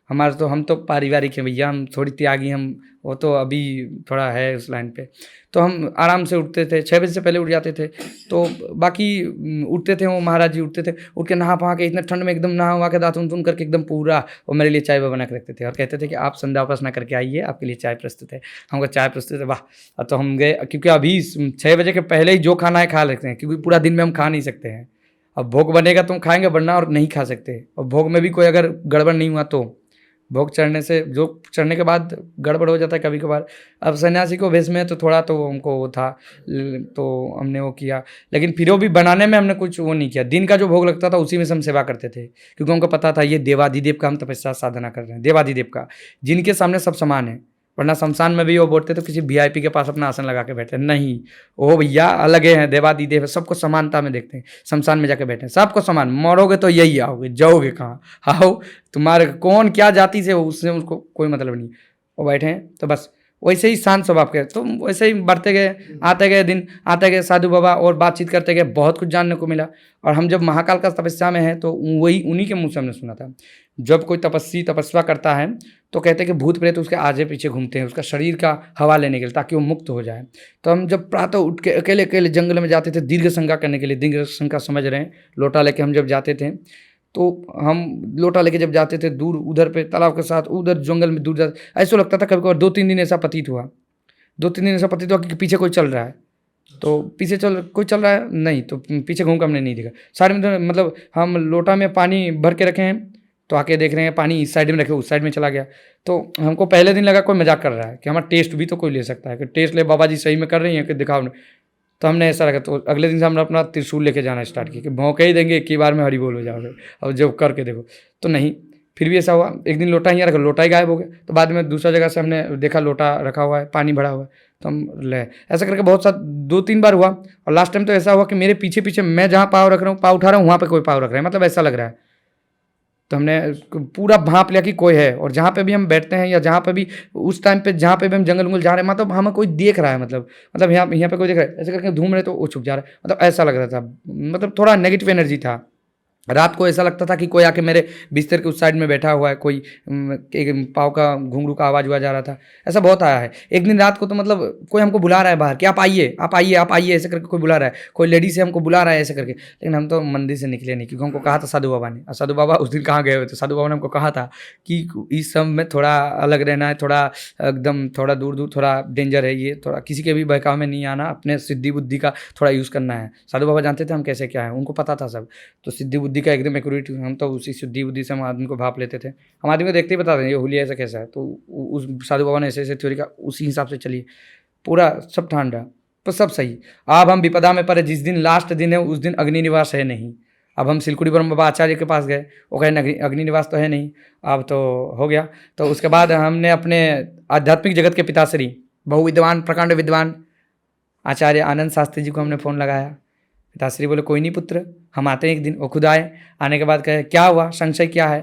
[SPEAKER 1] हम तो पारिवारिक हैं भैया, हम थोड़ी त्यागी, हम वो तो अभी थोड़ा है उस लाइन पे। तो हम आराम से उठते थे, 6 बजे से पहले उठ जाते थे। तो बाकी उठते थे, वो महाराज जी उठते थे, उठ के नहा पहा के इतने ठंड में एकदम नहा वहा के दातुन तुन करके एकदम पूरा वो मेरे लिए चाय बना के रखते थे और कहते थे कि आप संध्या उपासना करके आइए, आपके लिए चाय प्रस्तुत है। हमको चाय प्रस्तुत है, वाह। तो हम गए, क्योंकि अभी 6 बजे के पहले ही जो खाना है खा लेते हैं, क्योंकि पूरा दिन में हम खा नहीं सकते हैं। अब भोग बनेगा तो हम खाएंगे, वरना और नहीं खा सकते। और भोग में भी कोई अगर गड़बड़ नहीं हुआ तो भोग चढ़ने के बाद गड़बड़ हो जाता है कभी कभार। अब सन्यासी को भेष में तो थोड़ा तो हमको वो था, तो हमने वो किया। लेकिन फिर वो भी बनाने में हमने कुछ वो नहीं किया। दिन का जो भोग लगता था उसी में से हम सेवा करते थे, क्योंकि हमको पता था ये देवादिदेव का हम तपस्या साधना कर रहे हैं, देवादिदेव का, जिनके सामने सब समान है। वरना शमशान में भी वो बोलते तो किसी वीआईपी के पास अपना आसन लगा के बैठे, नहीं, वो भैया अलग हैं, देवादिदेव है, सबको समानता में देखते हैं। शमशान में जाके बैठे, सबको समान, मरोगे तो यही आओगे, जाओगे कहाँ, आओ, तुम्हारे कौन क्या जाति से हो उससे उसको कोई मतलब नहीं। वो बैठे हैं तो बस वैसे ही शांत स्वभाव के। तो वैसे ही बढ़ते गए, आते गए साधु बाबा, और बातचीत करते गए, बहुत कुछ जानने को मिला। और हम जब महाकाल का तपस्या में हैं तो वही उन्हीं के मुँह से हमने सुना था, जब कोई तपस्या करता है तो कहते हैं कि भूत प्रेत उसके आगे पीछे घूमते हैं उसका शरीर का हवा लेने के लिए, ताकि वो मुक्त हो जाए। तो हम जब प्रातः उठ के अकेले अकेले जंगल में जाते थे दीर्घ संज्ञा करने के लिए, दीर्घ संज्ञा समझ रहे हैं, लोटा लेके हम जब जाते थे, तो हम लोटा लेके जब जाते थे दूर, उधर पे तालाब के साथ, उधर जंगल में दूर जाते, ऐसा लगता था कभी कभार 2-3 दिन ऐसा प्रतीत हुआ, 2-3 दिन ऐसा प्रतीत हुआ कि पीछे कोई चल रहा है। तो पीछे कोई चल रहा है नहीं, तो पीछे घूम कर हमने नहीं देखा। सारे में मतलब हम लोटा में पानी भर के रखे हैं, तो आके देख रहे हैं पानी इस साइड में रखे, उस साइड में चला गया। तो हमको पहले दिन लगा कोई मजाक कर रहा है कि हमारा टेस्ट भी तो कोई ले सकता है, कि टेस्ट ले बाबा जी सही में कर रही हैं कि दिखाओ ना। तो हमने ऐसा रखा। तो अगले दिन से हमने अपना त्रिशूल लेके जाना स्टार्ट किया कि भौंके ही देंगे, एक ही बार में हरी बोल हो जाओगे। और जब करके देखो तो नहीं, फिर भी ऐसा हुआ। एक दिन लोटा ही रखा, लोटा ही गायब हो गया। तो बाद में दूसरा जगह से हमने देखा लोटा रखा हुआ है, पानी भरा हुआ है, तो हम ले ऐसा करके बहुत सा 2-3 बार हुआ। और लास्ट टाइम तो ऐसा हुआ कि मेरे पीछे पीछे मैं जहाँ पाँव रख रहा हूँ, पाँव उठा रहा हूँ, वहाँ पे कोई पाँव रख रहा है, मतलब ऐसा लग रहा है। तो हमने पूरा भांप लिया कि कोई है। और जहाँ पे भी हम बैठते हैं या जहाँ पे भी उस टाइम पे जहाँ पे भी हम जंगल उंगल जा रहे हैं, मतलब हमें कोई देख रहा है, मतलब यहाँ पे कोई देख रहा है, ऐसे करके घूम रहे तो वो छुप जा रहा है, मतलब ऐसा लग रहा था, मतलब थोड़ा नेगेटिव एनर्जी था। रात को ऐसा लगता था कि कोई आके मेरे बिस्तर के उस साइड में बैठा हुआ है, कोई एक पाँव का घुंघरू का आवाज़ हुआ जा रहा था, ऐसा बहुत आया है। एक दिन रात को तो मतलब कोई हमको बुला रहा है बाहर कि आप आइए आप आइए आप आइए, ऐसे करके कोई बुला रहा है, कोई लेडी से हमको बुला रहा है ऐसे करके। लेकिन हम तो मंदिर से निकले नहीं, क्योंकि हमको कहा था साधु बाबा ने, और साधु बाबा उस दिन कहाँ गए हुए थे, साधु बाबा ने हमको कहा था कि इस सब में थोड़ा अलग रहना है, थोड़ा एकदम थोड़ा दूर दूर, थोड़ा डेंजर है ये, थोड़ा किसी के भी बहकाव में नहीं आना, अपने सिद्धि बुद्धि का थोड़ा यूज़ करना है। साधु बाबा जानते थे हम कैसे क्या है, उनको पता था सब। तो सिद्धि बुद्धि का एकदम एक्यूरेट, हम तो उसी सिद्धि बुद्धि से हम आदमी को भाप लेते थे। हम आदमी को देखते ही बता दें ये हुलिया ऐसा कैसा है, तो उस साधु बाबा ने ऐसे ऐसे थ्योरी का उसी हिसाब से चलिए। पूरा सब ठंडा, तो सब सही। अब हम विपदा में पड़े, जिस दिन लास्ट दिन है उस दिन अग्नि निवास है नहीं। अब हम सिलकुड़ी ब्रह्म बाबा आचार्य के पास गए, वो कहे अग्नि निवास तो है नहीं। अब तो हो गया। तो उसके बाद हमने अपने आध्यात्मिक जगत के पिताश्री, बहु विद्वान, प्रकांड विद्वान आचार्य आनंद शास्त्री जी को हमने फ़ोन लगाया। पिताश्री बोले कोई नहीं पुत्र, हम आते हैं एक दिन। वो खुद आए। आने के बाद कहे क्या हुआ, संशय क्या है?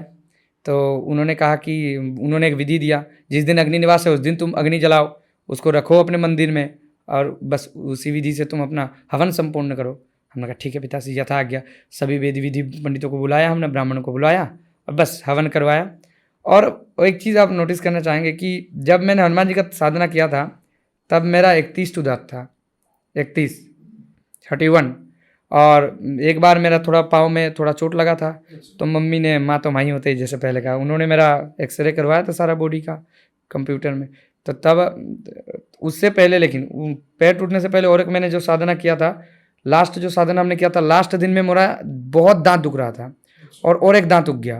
[SPEAKER 1] तो उन्होंने कहा कि उन्होंने एक विधि दिया, जिस दिन अग्नि निवास है उस दिन तुम अग्नि जलाओ, उसको रखो अपने मंदिर में, और बस उसी विधि से तुम अपना हवन संपूर्ण करो। हमने कहा ठीक है पिताश्री, यथा आज्ञा। सभी वेद विधि पंडितों को बुलाया, हमने ब्राह्मणों को बुलाया और बस हवन करवाया। और एक चीज़ आप नोटिस करना चाहेंगे कि जब मैंने हनुमान जी का साधना किया था तब मेरा 31 टुदात था, 31। और एक बार मेरा थोड़ा पाँव में थोड़ा चोट लगा था, तो मम्मी ने, माँ तो माही होते ही जैसे पहले कहा, उन्होंने मेरा एक्सरे करवाया था सारा बॉडी का कंप्यूटर में। तो तब उससे पहले, लेकिन पैर टूटने से पहले और एक मैंने जो साधना किया था, लास्ट जो साधना हमने किया था, लास्ट दिन में मेरा बहुत दांत दुख रहा था और एक दांत उग गया।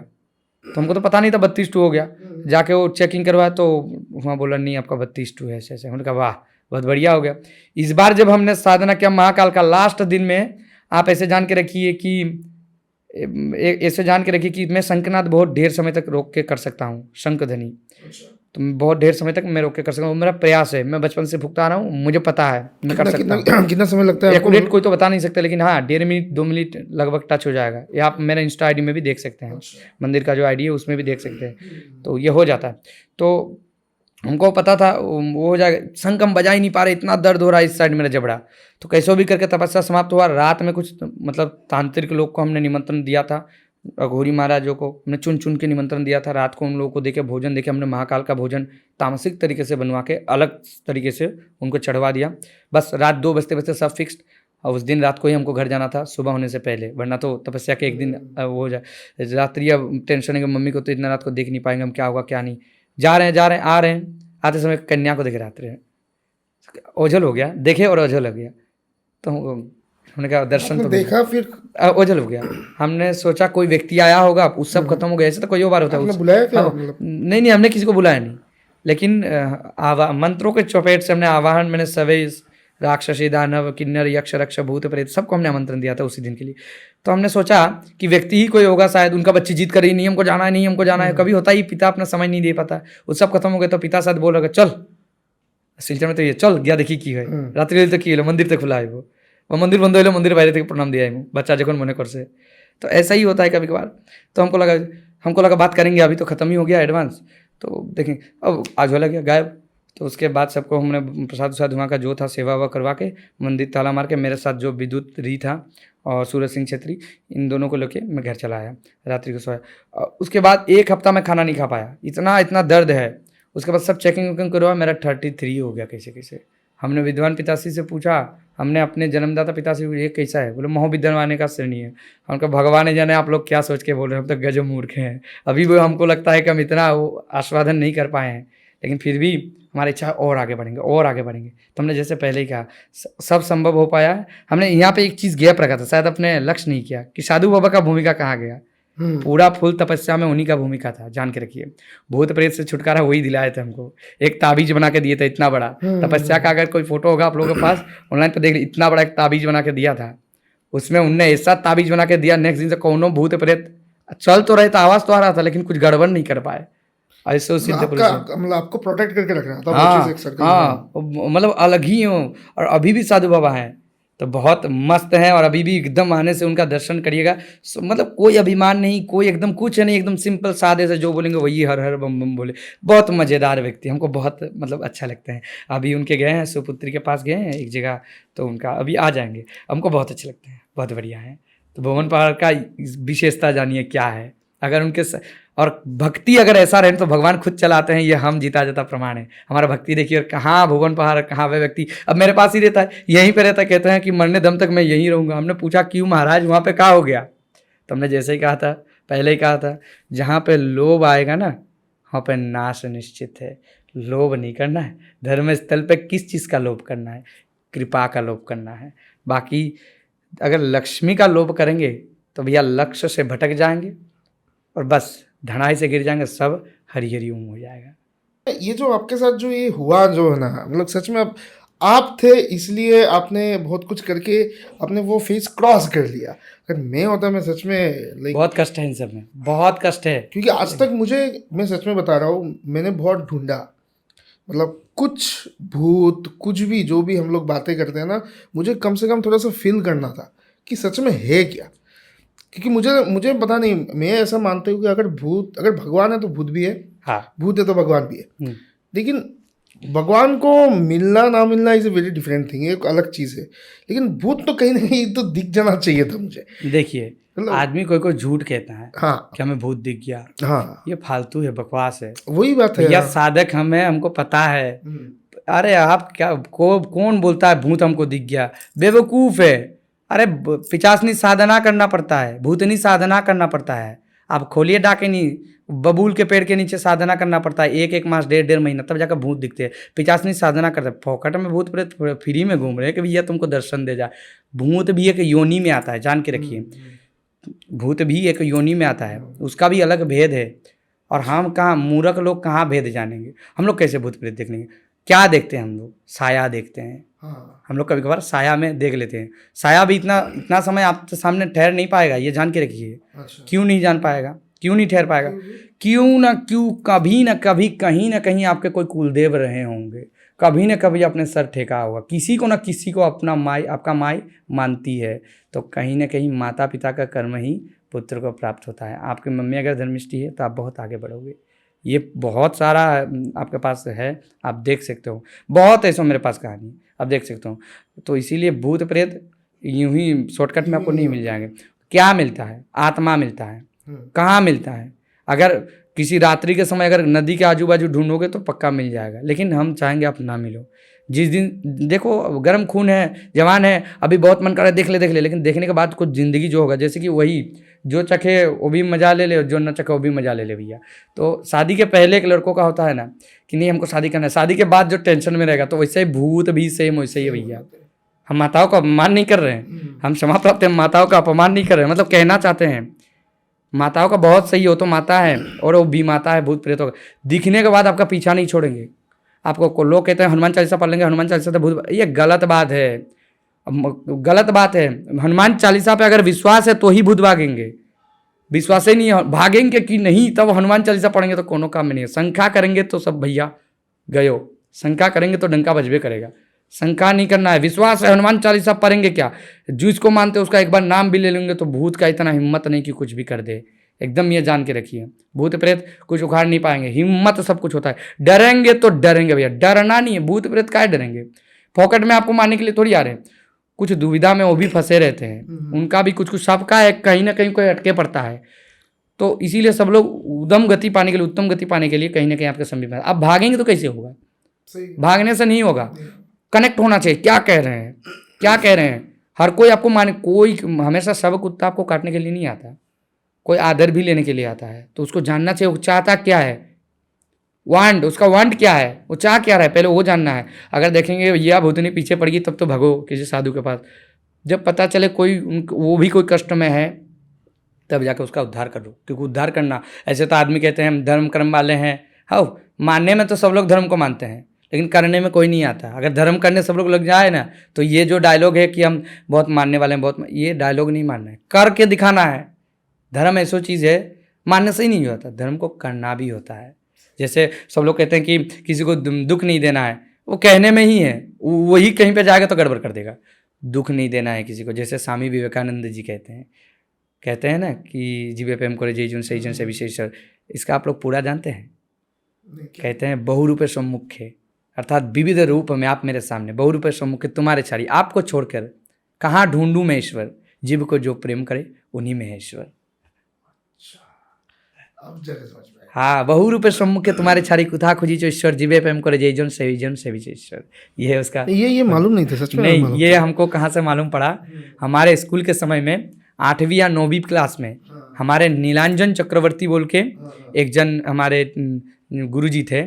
[SPEAKER 1] तो हमको तो पता नहीं था 32 हो गया। जाके वो चेकिंग करवाया तो वहाँ बोला नहीं आपका 32 है, ऐसे। उन्होंने कहा वाह बहुत बढ़िया हो गया। इस बार जब हमने साधना किया महाकाल का लास्ट दिन में, आप ऐसे जान के रखिए कि मैं शंखनाद बहुत ढेर समय तक रोक के कर सकता हूँ, शंखध्वनि। तो बहुत ढेर समय तक मैं रोक के कर सकता हूँ, मेरा प्रयास है। मैं बचपन से भुगता रहा हूँ, मुझे पता है मैं कर सकता हूँ।
[SPEAKER 2] कितना समय लगता है?
[SPEAKER 1] एक्यूरेट कोई तो बता नहीं सकता, लेकिन हाँ 1.5 मिनट 2 मिनट लगभग टच हो जाएगा। ये आप मेरा इंस्टा आईडी में भी देख सकते हैं, मंदिर का जो आईडी है उसमें भी देख सकते हैं। तो ये हो जाता है। तो हमको पता था वो हो जाएगा। शंख हम बजा ही नहीं पा रहे, इतना दर्द हो रहा है इस साइड मेरा जबड़ा। तो कैसे भी करके तपस्या समाप्त हुआ। रात में कुछ मतलब तांत्रिक लोग को हमने निमंत्रण दिया था, अघोरी महाराजों को हमने चुन चुन के निमंत्रण दिया था। रात को उन लोगों को देके भोजन देके हमने महाकाल का भोजन तामसिक तरीके से बनवा के अलग तरीके से उनको चढ़वा दिया। बस रात 2 बजते बजते सब फिक्स्ड। और उस दिन रात को ही हमको घर जाना था सुबह होने से पहले, वरना तो तपस्या के एक दिन वो हो जाए। रात्रि अब टेंशन है कि मम्मी को तो इतना रात को देख नहीं पाएंगे हम, क्या होगा क्या नहीं। जा रहे हैं आ रहे हैं, आते समय कन्या को देखे रात्रि में ओझल हो गया, देखे और ओझल हो गया। तो हमने कहा दर्शन तो
[SPEAKER 2] देखा, फिर
[SPEAKER 1] ओझल हो गया। हमने सोचा कोई व्यक्ति आया होगा, उस सब खत्म हो गया। ऐसे तो कोई और बार होता है।
[SPEAKER 2] बुलाया क्या?
[SPEAKER 1] नहीं हमने किसी को बुलाया नहीं, लेकिन मंत्रों के चौपेट से हमने आवाहन, मैंने सभी राक्षसी दानव किन्नर यक्ष रक्ष भूत प्रेत सबको हमने आमंत्रण दिया था उसी दिन के लिए। तो हमने सोचा कि व्यक्ति ही कोई होगा शायद, उनका बच्ची जीत कर ही नहीं हमको जाना है, नहीं हमको जाना है। कभी होता ही पिता अपना समय नहीं दे पाता। वो सब खत्म हो गए तो पिता साथ बोल रहा चल सिलचर में, तो ये चल गया देखी की है रात्रि तक की मंदिर तक खुला है वो मंदिर बंद हो मंदिर बाहर तक प्रणाम दिया है बच्चा जखन मने कर से। तो ऐसा ही होता है कभी कभार। तो हमको लगा बात करेंगे, अभी तो खत्म ही हो गया एडवांस, तो देखें। अब आज वाला गया गायब। तो उसके बाद सबको हमने प्रसाद उसाद वहाँ का जो था सेवा वा करवा के मंदिर ताला मार के, मेरे साथ जो विद्युत री था और सूरज सिंह छेत्री, इन दोनों को लेके मैं घर चला आया, रात्रि को सोया। उसके बाद 1 हफ्ता मैं खाना नहीं खा पाया, इतना दर्द है। उसके बाद सब चेकिंग वेकिंग करवा, मेरा 33 हो गया कैसे। हमने विद्वान पिताश्री से पूछा, हमने अपने जन्मदाता पिताश्री को, ये कैसा है? बोले महाविद्वान का श्रेणी है। हमको भगवान जाने आप लोग क्या सोच के बोल रहे हैं, हम तो गजब मूर्ख हैं। अभी भी हमको लगता है कि हम इतना आस्वादन नहीं कर पाए हैं, लेकिन फिर भी हमारी इच्छा और आगे बढ़ेंगे। तो हमने जैसे पहले ही कहा सब संभव हो पाया है। हमने यहाँ पे एक चीज़ गैप रखा था, शायद अपने लक्ष्य नहीं किया कि साधु बाबा का भूमिका कहाँ गया। पूरा फुल तपस्या में उन्हीं का भूमिका था, जान के रखिए। भूत प्रेत से छुटकारा वही दिलाए थे हमको। एक ताबीज बना के दिए थे इतना बड़ा, तपस्या का अगर कोई फोटो होगा आप लोगों के पास ऑनलाइन पर देख लीजिए, इतना बड़ा एक ताबीज बना के दिया था। उसमें उनने ऐसा ताबीज बना के दिया, नेक्स्ट दिन से कौनो भूत प्रेत चल तो रहे थे, आवाज़ तो आ रहा था, लेकिन कुछ गड़बड़ नहीं कर पाए। ऐसे
[SPEAKER 2] मतलब आपको प्रोटेक्ट करके रखना था।
[SPEAKER 1] हाँ, मतलब अलग ही हो। और अभी भी साधु बाबा हैं तो बहुत मस्त हैं, और अभी भी एकदम आने से उनका दर्शन करिएगा, मतलब कोई अभिमान नहीं, कोई एकदम कुछ नहीं, एकदम सिंपल सादे से जो बोलेंगे वही हर हर बम बम बोले। बहुत मज़ेदार व्यक्ति, हमको बहुत मतलब अच्छा लगता है। अभी उनके गए हैं, सुपुत्री के पास गए हैं एक जगह, तो उनका अभी आ जाएंगे, हमको बहुत अच्छे लगते हैं, बहुत बढ़िया है। तो भुवन पहाड़ का विशेषता जानिए क्या है। अगर उनके और भक्ति अगर ऐसा रहे तो भगवान खुद चलाते हैं, ये हम जीता जाता प्रमाण है। हमारा भक्ति देखिए, और कहाँ भुवन पहाड़, कहाँ वह व्यक्ति अब मेरे पास ही रहता है, यहीं पे रहता है, कहते हैं कि मरने दम तक मैं यहीं रहूँगा। हमने पूछा क्यों महाराज, वहाँ पे क्या हो गया? तो हमने जैसे ही कहा था, पहले ही कहा था, जहाँ पे लोभ आएगा ना वहाँ पे नाश निश्चित है। लोभ नहीं करना है। धर्म स्थल पे किस चीज़ का लोभ करना है? कृपा का लोभ करना है। बाकी अगर लक्ष्मी का लोभ करेंगे तो भैया लक्ष्य से भटक जाएंगे और बस धड़ाई से गिर जाएंगे, सब हरी हरी हो जाएगा।
[SPEAKER 2] ये जो आपके साथ जो ये हुआ जो है ना, मतलब सच में आप थे इसलिए आपने बहुत कुछ करके आपने वो फेज क्रॉस कर लिया। अगर मैं होता मैं सच में लाइक,
[SPEAKER 1] बहुत कष्ट है इन सब में, बहुत कष्ट है।
[SPEAKER 2] क्योंकि आज तक मैं सच में बता रहा हूँ, मैंने बहुत ढूंढा, मतलब कुछ भूत कुछ भी जो भी हम लोग बातें करते हैं ना, मुझे कम से कम थोड़ा सा फील करना था कि सच में है क्या। क्योंकि मुझे मुझे पता नहीं, मैं ऐसा मानता हूँ कि अगर भगवान है तो भूत भी है,
[SPEAKER 1] हाँ।
[SPEAKER 2] भूत है तो भगवान भी है। लेकिन भगवान को मिलना ना मिलना is a very different thing, एक अलग चीज़ है। लेकिन भूत तो कहीं ना कहीं तो दिख जाना चाहिए था मुझे।
[SPEAKER 1] देखिए,
[SPEAKER 2] मतलब
[SPEAKER 1] आदमी कोई कोई झूठ कहता है
[SPEAKER 2] हाँ
[SPEAKER 1] कि हमें भूत दिख गया,
[SPEAKER 2] हाँ,
[SPEAKER 1] ये फालतू है, बकवास है।
[SPEAKER 2] वही बात है।
[SPEAKER 1] भैया
[SPEAKER 2] हाँ।
[SPEAKER 1] साधक हम हैं, हमको पता है।
[SPEAKER 2] हम्म,
[SPEAKER 1] अरे आप क्या कौन बोलता है भूत हमको दिख गया? बेवकूफ़ है। अरे पिचासनी साधना करना पड़ता है, भूतनी साधना करना पड़ता है। आप खोलिए डाकिनी, बबूल के पेड़ के नीचे साधना करना पड़ता है, एक मास 1.5 महीना, तब जाकर भूत दिखते हैं। पिचासनी साधना करते हैं, फोकट में भूत प्रेत फ्री में घूम रहे हैं कि भैया तुमको दर्शन दे जाए। भूत भी एक योनि में आता है, जान के रखिए। भूत भी एक योनि में आता है, उसका भी अलग भेद है। और हम कहाँ, मूर्ख लोग कहाँ भेद जानेंगे? हम लोग कैसे भूत प्रेत देख लेंगे? क्या देखते हैं हम लोग? साया देखते हैं।
[SPEAKER 2] हाँ,
[SPEAKER 1] हम लोग कभी कभार साया में देख लेते हैं। साया भी इतना इतना समय आपके सामने ठहर नहीं पाएगा, ये जान के रखिए।
[SPEAKER 2] अच्छा,
[SPEAKER 1] क्यों नहीं जान पाएगा? क्यों नहीं ठहर पाएगा? क्यों ना क्यों, कभी ना कभी कहीं ना कहीं आपके कोई कुलदेव रहे होंगे, कभी ना कभी अपने सर ठेका होगा, किसी को ना किसी को अपना माई, आपका माई मानती है। तो कहीं ना कहीं माता पिता का कर्म ही पुत्र को प्राप्त होता है। आपकी मम्मी अगर धर्मिष्ठी है तो आप बहुत आगे बढ़ोगे। ये बहुत सारा आपके पास है, आप देख सकते हो। बहुत ऐसा मेरे पास कहानी आप देख सकते हो। तो इसीलिए भूत प्रेत यूं ही शॉर्टकट में आपको नहीं मिल जाएंगे। क्या मिलता है? आत्मा मिलता है। कहाँ मिलता है? अगर किसी रात्रि के समय अगर नदी के आजू बाजू ढूंढोगे तो पक्का मिल जाएगा, लेकिन हम चाहेंगे आप ना मिलो। जिस दिन देखो, गर्म खून है, जवान है, अभी बहुत मन कर रहा है देख ले, लेकिन देखने के बाद कुछ ज़िंदगी जो होगा, जैसे कि वही जो चखे वो भी मजा ले ले, जो न चखे वो भी मजा ले ले भैया। तो शादी के पहले एक लड़कों का होता है ना कि नहीं हमको शादी करना है, शादी के बाद जो टेंशन में रहेगा, तो वैसे ही भूत भी सेम वैसे ही है भैया। हम माताओं का अपमान नहीं कर रहे हैं, हम क्षमा प्राप्त हैं, माताओं का अपमान नहीं कर रहे हैं, मतलब कहना चाहते हैं माताओं का बहुत सही हो, तो माता है और वो भी माता है। भूत प्रेतों का दिखने के बाद आपका पीछा नहीं छोड़ेंगे। आपको लोग कहते हैं हनुमान चालीसा पढ़ लेंगे, हनुमान चालीसा से भूत, ये गलत बात है, गलत बात है। हनुमान चालीसा पे अगर विश्वास है तो ही भूत भागेंगे, विश्वास ही नहीं है भागेंगे कि नहीं, तब हनुमान चालीसा पढ़ेंगे तो कोनो काम में नहीं है। शंका करेंगे तो सब भैया गयो, शंका करेंगे तो डंका बजबे करेगा। शंका नहीं करना है, विश्वास है, हनुमान चालीसा पढ़ेंगे क्या, जिसको मानते उसका एक बार नाम भी ले लेंगे तो भूत का इतना हिम्मत नहीं कि कुछ भी कर दे। एकदम ये जान के रखिए, भूत प्रेत कुछ उखाड़ नहीं पाएंगे, हिम्मत सब कुछ होता है। डरेंगे तो डरेंगे भैया, डरना नहीं है। भूत प्रेत काहे डरेंगे? पॉकेट में आपको मारने के लिए थोड़ी आ रहे हैं। कुछ दुविधा में वो भी फंसे रहते हैं, उनका भी कुछ सबका है, कहीं ना कहीं कोई अटके पड़ता है। तो इसीलिए सब लोग उत्तम गति पाने के लिए कहीं ना कहीं आपके समीप में। अब भागेंगे तो कैसे होगा? भागने से नहीं होगा, कनेक्ट होना चाहिए। क्या कह रहे हैं, क्या कह रहे हैं? हर कोई आपको माने, कोई हमेशा सब कुत्ता आपको काटने के लिए नहीं आता, कोई आदर भी लेने के लिए आता है। तो उसको जानना चाहिए वो चाहता क्या है, वांड, उसका वांड क्या है, वो चाह क्या रहा है, पहले वो जानना है। अगर देखेंगे भैया भूतनी पीछे पड़ गई तब तो भगो किसी साधु के पास। जब पता चले कोई वो भी कोई कष्ट में है, तब जाकर उसका उद्धार कर लो। क्योंकि उद्धार करना, ऐसे तो आदमी कहते हैं हम धर्म कर्म वाले हैं। हाँ, मानने में तो सब लोग धर्म को मानते हैं, लेकिन करने में कोई नहीं आता। अगर धर्म करने सब लोग लग जाए ना, तो ये जो डायलॉग है कि हम बहुत मानने वाले हैं, ये डायलॉग नहीं मानना है, करके दिखाना है। धर्म ऐसी चीज़ है, मानने से ही नहीं होता, धर्म को करना भी होता है। जैसे सब लोग कहते हैं कि किसी को दुख नहीं देना है, वो कहने में ही है, वही कहीं पे जाएगा तो गड़बड़ कर देगा। दुख नहीं देना है किसी को, जैसे स्वामी विवेकानंद जी कहते हैं ना कि जीवे प्रेम करे जय जन सही जन से विशेष। इसका आप लोग पूरा जानते हैं? कहते हैं बहुरूपे सम्मुखे, अर्थात विविध रूप में आप मेरे सामने, बहुरूपे सम्मुखे तुम्हारे छाड़ी, आपको छोड़कर कहाँ ढूंढूं मैं ईश्वर, जीव को जो प्रेम करे उन्हीं में है ईश्वर।
[SPEAKER 2] अब जगह समझ में आया।
[SPEAKER 1] हाँ, बहुरूपे सम्मुखे तुम्हारे छाड़ी, कुथा खोजी जो ईश्वर, जीवे प्रेम करे जय जन से ईश्वर। ये है उसका।
[SPEAKER 2] ये मालूम नहीं था, सच में
[SPEAKER 1] नहीं,
[SPEAKER 2] मालूम
[SPEAKER 1] ये
[SPEAKER 2] था।
[SPEAKER 1] हमको कहाँ से मालूम पड़ा? हमारे स्कूल के समय में 8वीं या 9वीं क्लास में हमारे नीलांजन चक्रवर्ती बोल के एक जन हमारे गुरुजी थे,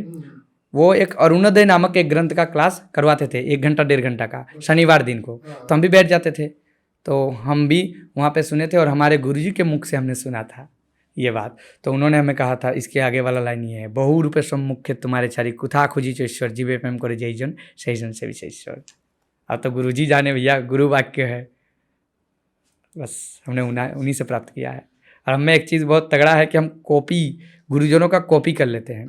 [SPEAKER 1] वो एक अरुणोदय नामक एक ग्रंथ का क्लास करवाते थे, 1 घंटा 1.5 घंटा का, शनिवार दिन को। तो हम भी बैठ जाते थे, तो हम भी वहाँ पे सुने थे और हमारे गुरुजी के मुख से हमने सुना था। ये बात। तो उन्होंने हमें कहा था, इसके आगे वाला लाइन ये है, बहु रूपे सम्मुखे तुम्हारे चारी कुथा खुजी चो ईश्वर जीवे प्रेम करे जय जन सही जन से विशेष ईश्वर। अब तो गुरु जी जाने भैया, गुरु वाक्य है, बस हमने उन्हीं से प्राप्त किया है। और हमें एक चीज़ बहुत तगड़ा है कि हम कॉपी, गुरुजनों का कॉपी कर लेते हैं।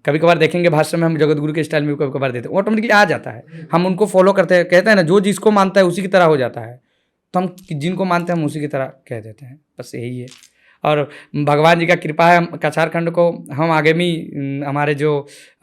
[SPEAKER 1] कभी कभार देखेंगे भाषण में हम जगत गुरु के स्टाइल में कभी कभार देते हैं, ऑटोमेटिकली आ जाता है, हम उनको फॉलो करते हैं। कहते हैं ना, जो जिसको मानता है उसी की तरह हो जाता है, तो हम जिनको मानते हैं हम उसी की तरह कह देते हैं, बस यही है। और भगवान जी का कृपा है, हम कछार खंड को हम आगे भी हमारे जो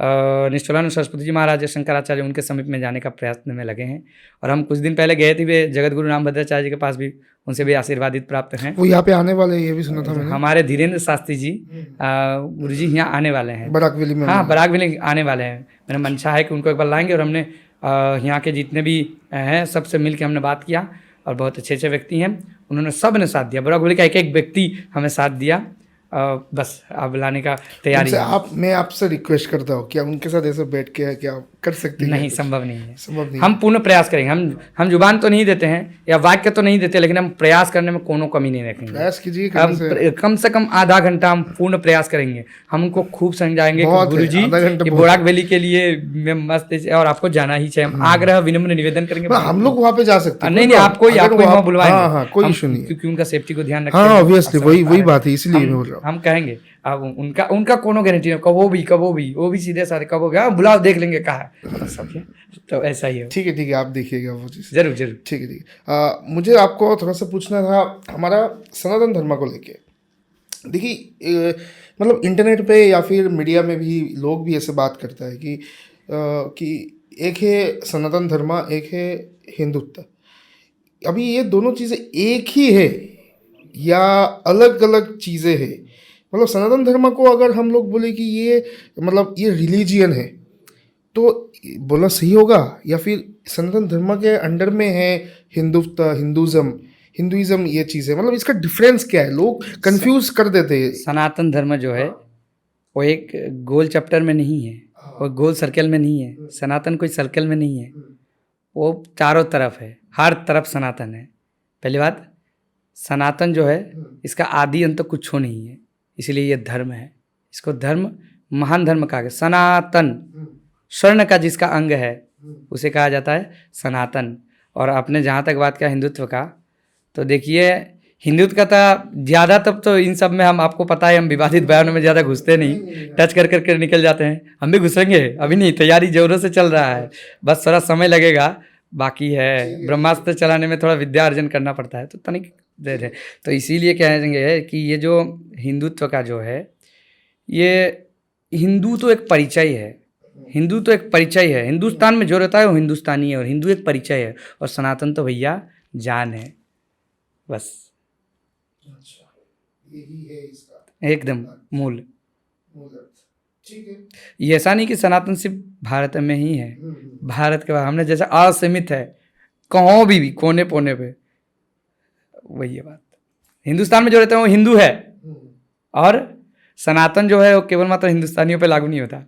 [SPEAKER 1] निष्ठुलानंद सरस्वती जी महाराज शंकराचार्य उनके समीप में जाने का प्रयत्न में लगे हैं। और हम कुछ दिन पहले गए थे वे जगत गुरु रामभद्राचार्य जी के पास भी, उनसे भी आशीर्वादित प्राप्त हैं।
[SPEAKER 2] वो यहाँ पे आने वाले हैं, ये भी सुना था मैंने।
[SPEAKER 1] हमारे धीरेन्द्र शास्त्री जी गुरु जी यहाँ आने वाले हैं,
[SPEAKER 2] बराकवेली में।
[SPEAKER 1] हाँ, बराकवेली आने वाले हैं। मेरा मंशा है कि उनको एक बार लाएंगे। और हमने यहाँ के जितने भी हैं सबसे मिल के हमने बात किया, और बहुत अच्छे अच्छे व्यक्ति हैं, उन्होंने सब ने साथ दिया। बराकवेली का एक एक व्यक्ति हमें साथ दिया। बस अब लाने का तैयारी है।
[SPEAKER 2] मैं आपसे रिक्वेस्ट करता हूँ, क्या उनके साथ ऐसे बैठ के क्या कर सकते हैं?
[SPEAKER 1] नहीं, संभव नहीं है,
[SPEAKER 2] संभव नहीं।
[SPEAKER 1] हम पूर्ण प्रयास करेंगे। हम जुबान तो नहीं देते हैं या वाक्य तो नहीं देते, लेकिन हम प्रयास करने में कोनो कमी नहीं रखेंगे।
[SPEAKER 2] प्रयास कीजिए,
[SPEAKER 1] हम कम से कम आधा घंटा हम पूर्ण प्रयास करेंगे। हम उनको खूब समझाएंगे कि गुरु जी ये बोराकवेली के लिए मस्त है और आपको जाना ही चाहिए। हम आग्रह विनम्र निवेदन करेंगे।
[SPEAKER 2] हम लोग वहाँ पे जा सकते हैं,
[SPEAKER 1] नहीं, आपको वहाँ बुलवाएंगे,
[SPEAKER 2] कोई इशू नहीं,
[SPEAKER 1] क्योंकि उनका सेफ्टी को ध्यान
[SPEAKER 2] रखेंगे। हाँ, ऑब्वियसली वही बात है, इसलिए मैं बोल रहा हूँ।
[SPEAKER 1] हम कहेंगे, अब उनका कोनो गारंटी नहीं, कबो भी वो भी सीधे सारे कबो भी, हाँ बुलाओ देख लेंगे कहा सब। तो ऐसा ही है।
[SPEAKER 2] ठीक है, आप देखिएगा वो चीज़।
[SPEAKER 1] जरूर।
[SPEAKER 2] ठीक है। मुझे आपको थोड़ा सा पूछना था हमारा सनातन धर्म को लेके। देखिए, मतलब इंटरनेट पे या फिर मीडिया में भी लोग भी ऐसे बात करता है कि एक है सनातन धर्म, एक है हिंदुत्व। अभी ये दोनों चीज़ें एक ही है या अलग अलग चीज़ें हैं? मतलब सनातन धर्म को अगर हम लोग बोले कि ये मतलब ये रिलीजियन है तो बोलना सही होगा, या फिर सनातन धर्म के अंडर में है हिंदुत्व, हिंदुइज्म ये चीज़ है? मतलब इसका डिफरेंस क्या है? लोग कंफ्यूज कर देते हैं।
[SPEAKER 1] सनातन धर्म जो है वो एक गोल चैप्टर में नहीं है, वो गोल सर्कल में नहीं है। सनातन कोई सर्कल में नहीं है, वो चारों तरफ है, हर तरफ सनातन है। पहली बात, सनातन जो है इसका आदि अंत कुछ नहीं है, इसलिए ये धर्म है। इसको धर्म, महान धर्म कहा गया। सनातन, स्वर्ण का जिसका अंग है उसे कहा जाता है सनातन। और आपने जहाँ तक बात किया हिंदुत्व का, तो देखिए हिंदुत्व का था ज़्यादा, तब तो इन सब में हम, आपको पता है, हम विवादित बयानों में ज़्यादा घुसते नहीं, टच कर निकल जाते हैं। हम भी घुसेंगे, अभी नहीं, तैयारी जोरों से चल रहा है, बस थोड़ा समय लगेगा। बाकी है ब्रह्मास्त्र चलाने में थोड़ा विद्या अर्जन करना पड़ता है, तो तनिक देर है। तो इसीलिए कहेंगे कि ये जो हिंदुत्व का जो है, ये हिंदू तो एक परिचय है, हिंदुस्तान में जो रहता है वो हिंदुस्तानी है, और हिंदू एक परिचय है, और सनातन तो भैया जान है, बस।
[SPEAKER 2] अच्छा, यही है इसका
[SPEAKER 1] एकदम मूल।
[SPEAKER 2] ठीक है।
[SPEAKER 1] ये ऐसा नहीं कि सनातन सिर्फ भारत में ही है, भारत के बाद हमने जैसे असीमित है कहीं भी कोने पोने पे, वही है बात। हिंदुस्तान में जो रहते हैं वो हिंदू है, और सनातन जो है वो केवल मात्र हिंदुस्तानियों पे लागू नहीं होता,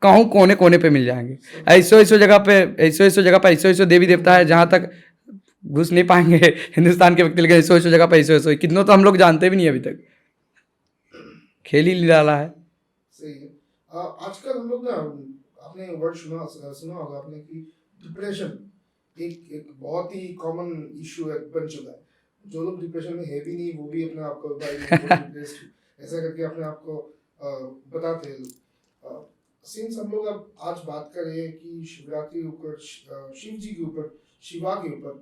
[SPEAKER 1] कहूँ कोने कोने पे मिल जाएंगे। ऐसो जगह पे ऐसो देवी देवता है जहाँ तक घुस नहीं पाएंगे हिंदुस्तान के व्यक्ति, लेकिन ऐसो जगह पे ऐसो कितनों तो हम लोग जानते भी नहीं अभी तक, खेल ही डाला है।
[SPEAKER 2] सही है। आजकल हम लोग ना, आपने वर्ड सुना होगा आपने कि डिप्रेशन एक बहुत ही कॉमन इशू बन चुका है। जो लोग डिप्रेशन में है भी नहीं वो भी अपने आप को ऐसा करके अपने आप को बताते हैं लोग। सिंस हम लोग अब आज बात कर रहे हैं कि शिवरात्रि के ऊपर, शिव जी के ऊपर, शिवा के ऊपर,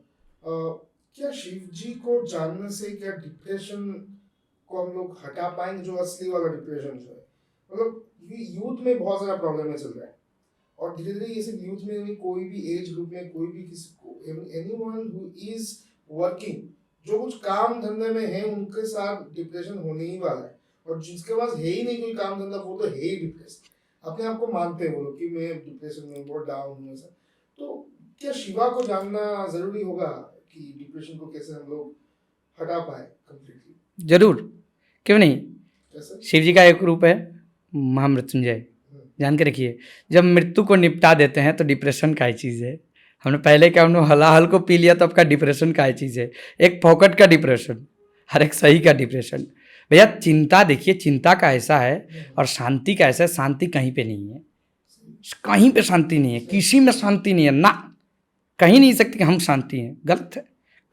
[SPEAKER 2] क्या शिव जी को जानने से क्या डिप्रेशन को हम लोग हटा पाएंगे? जो असली वाला डिप्रेशन जो है, मतलब यूथ में बहुत सारा प्रॉब्लम चल रहा है, और धीरे धीरे ये सिर्फ यूथ में नहीं, कोई भी एज ग्रुप में, कोई भी किसी को, एनीवन हु इज वर्किंग, जो कुछ काम धंधे में है उनके साथ डिप्रेशन होने ही वाला है। और जिसके पास है ही नहीं कोई काम धंधा, वो तो है ही डिप्रेस, अपने आप को मानते हैं वो लोग कि मैं डिप्रेशन में, बहुत डाउन हूँ ऐसा। तो क्या शिवा को जानना जरूरी होगा कि डिप्रेशन को कैसे हम लोग हटा पाए कंप्लीटली?
[SPEAKER 1] जरूर, क्यों नहीं।
[SPEAKER 2] कैसे?
[SPEAKER 1] शिव जी का एक रूप है महामृत्युंजय, जान के रखिए। जब मृत्यु को निपटा देते हैं तो डिप्रेशन का ही चीज़ है। हमने पहले क्या, उन्होंने हलाहल को पी लिया तो आपका डिप्रेशन का ही चीज़ है। एक फोकट का डिप्रेशन, हर एक सही का डिप्रेशन। भैया चिंता देखिए, चिंता का ऐसा है और शांति का ऐसा है, शांति कहीं पे नहीं है, कहीं पे शांति नहीं है, किसी में शांति नहीं है ना, कहीं नहीं सकते कि हम शांति हैं, गलत है।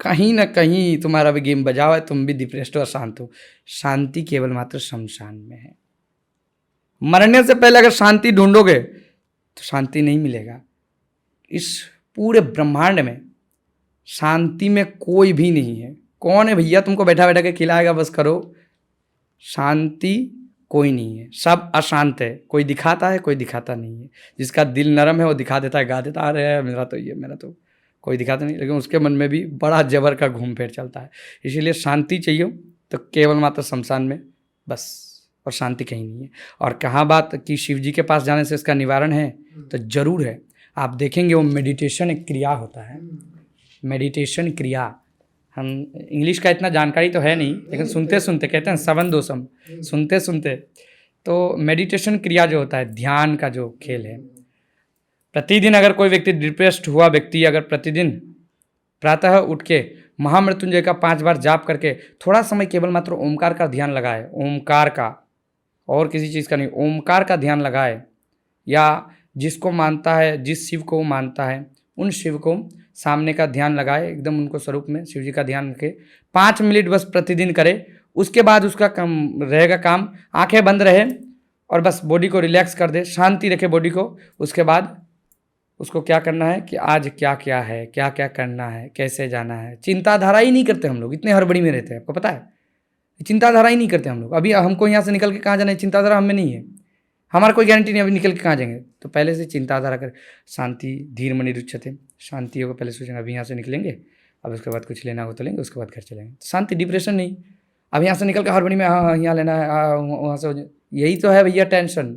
[SPEAKER 1] कहीं ना कहीं तुम्हारा भी गेम बजा हुआ है, तुम भी डिप्रेस्ड हो, शांत हो। शांति केवल मात्र शमशान में है। मरने से पहले अगर शांति ढूंढोगे तो शांति नहीं मिलेगा। इस पूरे ब्रह्मांड में शांति में कोई भी नहीं है। कौन है भैया तुमको बैठा बैठा के खिलाएगा, बस करो। शांति कोई नहीं है, सब अशांत है। कोई दिखाता है, कोई दिखाता नहीं है। जिसका दिल नरम है वो दिखा देता है, गा देता है, अरे मेरा तो ये, मेरा तो, कोई दिखाता नहीं, लेकिन उसके मन में भी बड़ा जबर का घूम फिर चलता है। इसीलिए शांति चाहिए तो केवल मात्र शमशान में बस, और शांति कहीं नहीं है। और कहाँ बात कि शिव जी के पास जाने से इसका निवारण है, तो जरूर है। आप देखेंगे वो मेडिटेशन एक क्रिया होता है, मेडिटेशन क्रिया। हम इंग्लिश का इतना जानकारी तो है नहीं, लेकिन सुनते सुनते, कहते हैं सवन दोषम, सुनते सुनते तो मेडिटेशन क्रिया जो होता है, ध्यान का जो खेल है, प्रतिदिन अगर कोई व्यक्ति डिप्रेस्ड हुआ व्यक्ति अगर प्रतिदिन प्रातः उठ के महामृत्युंजय का 5 बार जाप करके थोड़ा समय केवल मात्र ओमकार का ध्यान लगाए, ओमकार का, और किसी चीज़ का नहीं, ओमकार का ध्यान लगाए, या जिसको मानता है, जिस शिव को वो मानता है, उन शिव को सामने का ध्यान लगाए, एकदम उनको स्वरूप में शिव जी का ध्यान रखे, 5 मिनट बस प्रतिदिन करे। उसके बाद उसका काम रहेगा, काम आंखें बंद रहे और बस बॉडी को रिलैक्स कर दे, शांति रखे बॉडी को। उसके बाद उसको क्या करना है कि आज क्या क्या है, क्या क्या करना है, कैसे जाना है। चिंताधारा ही नहीं करते हम लोग, इतने हड़बड़ी में रहते हैं, आपको पता है, चिंताधारा ही नहीं करते हम लोग। अभी हमको यहाँ से निकल के कहाँ जाना है, चिंताधारा हमें नहीं है, हमारा कोई गारंटी नहीं अभी निकल के कहाँ जाएंगे। तो पहले से चिंताधारा कर, शांति धीर मणि रुच्छते, शांति होगा, पहले सोचेंगे अभी यहाँ से निकलेंगे, अब उसके बाद कुछ लेना हो तो लेंगे, उसके बाद घर चलेंगे। शांति, डिप्रेशन नहीं। अब यहाँ से निकल के हड़बड़ी में हाँ यहाँ लेना है, वहाँ से, यही तो है भैया टेंशन,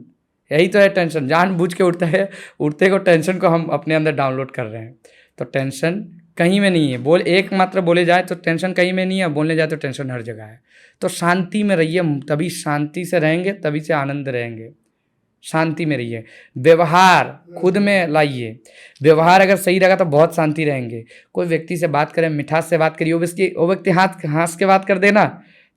[SPEAKER 1] यही तो है टेंशन। जानबूझ के उठते को टेंशन को हम अपने अंदर डाउनलोड कर रहे हैं। तो टेंशन कहीं में नहीं है, बोल एक मात्र बोले जाए तो टेंशन कहीं में नहीं है, बोलने जाए तो टेंशन हर जगह है। तो शांति में रहिए, तभी शांति से रहेंगे, तभी से आनंद रहेंगे। शांति में रहिए, व्यवहार खुद में लाइए, व्यवहार अगर सही रहेगा तो बहुत शांति रहेंगे। कोई व्यक्ति से बात करें, मिठास से बात करिए, वो व्यक्ति हंस के बात कर देना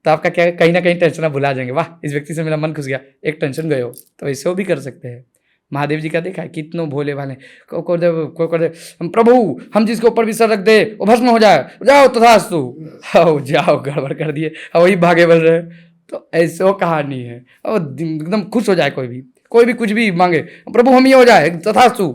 [SPEAKER 1] तो आपका क्या, कहीं ना कहीं टेंशन आप भुला जाएंगे, वाह इस व्यक्ति से मेरा मन खुश गया, एक टेंशन गए हो। तो ऐसे वो भी कर सकते हैं। महादेव जी का देखा है, कितनों भोले वाले को दे हम प्रभु, हम जिसके ऊपर भी सर रख दे वो भस्म हो जाए, जाओ तथास्तु, आओ जाओ, गड़बड़ कर दिए, वही भागे बन रहे। तो ऐसे वो कहानी है, और एकदम खुश हो जाए कोई भी कुछ भी मांगे, प्रभु हम ये हो जाए तथास्तु।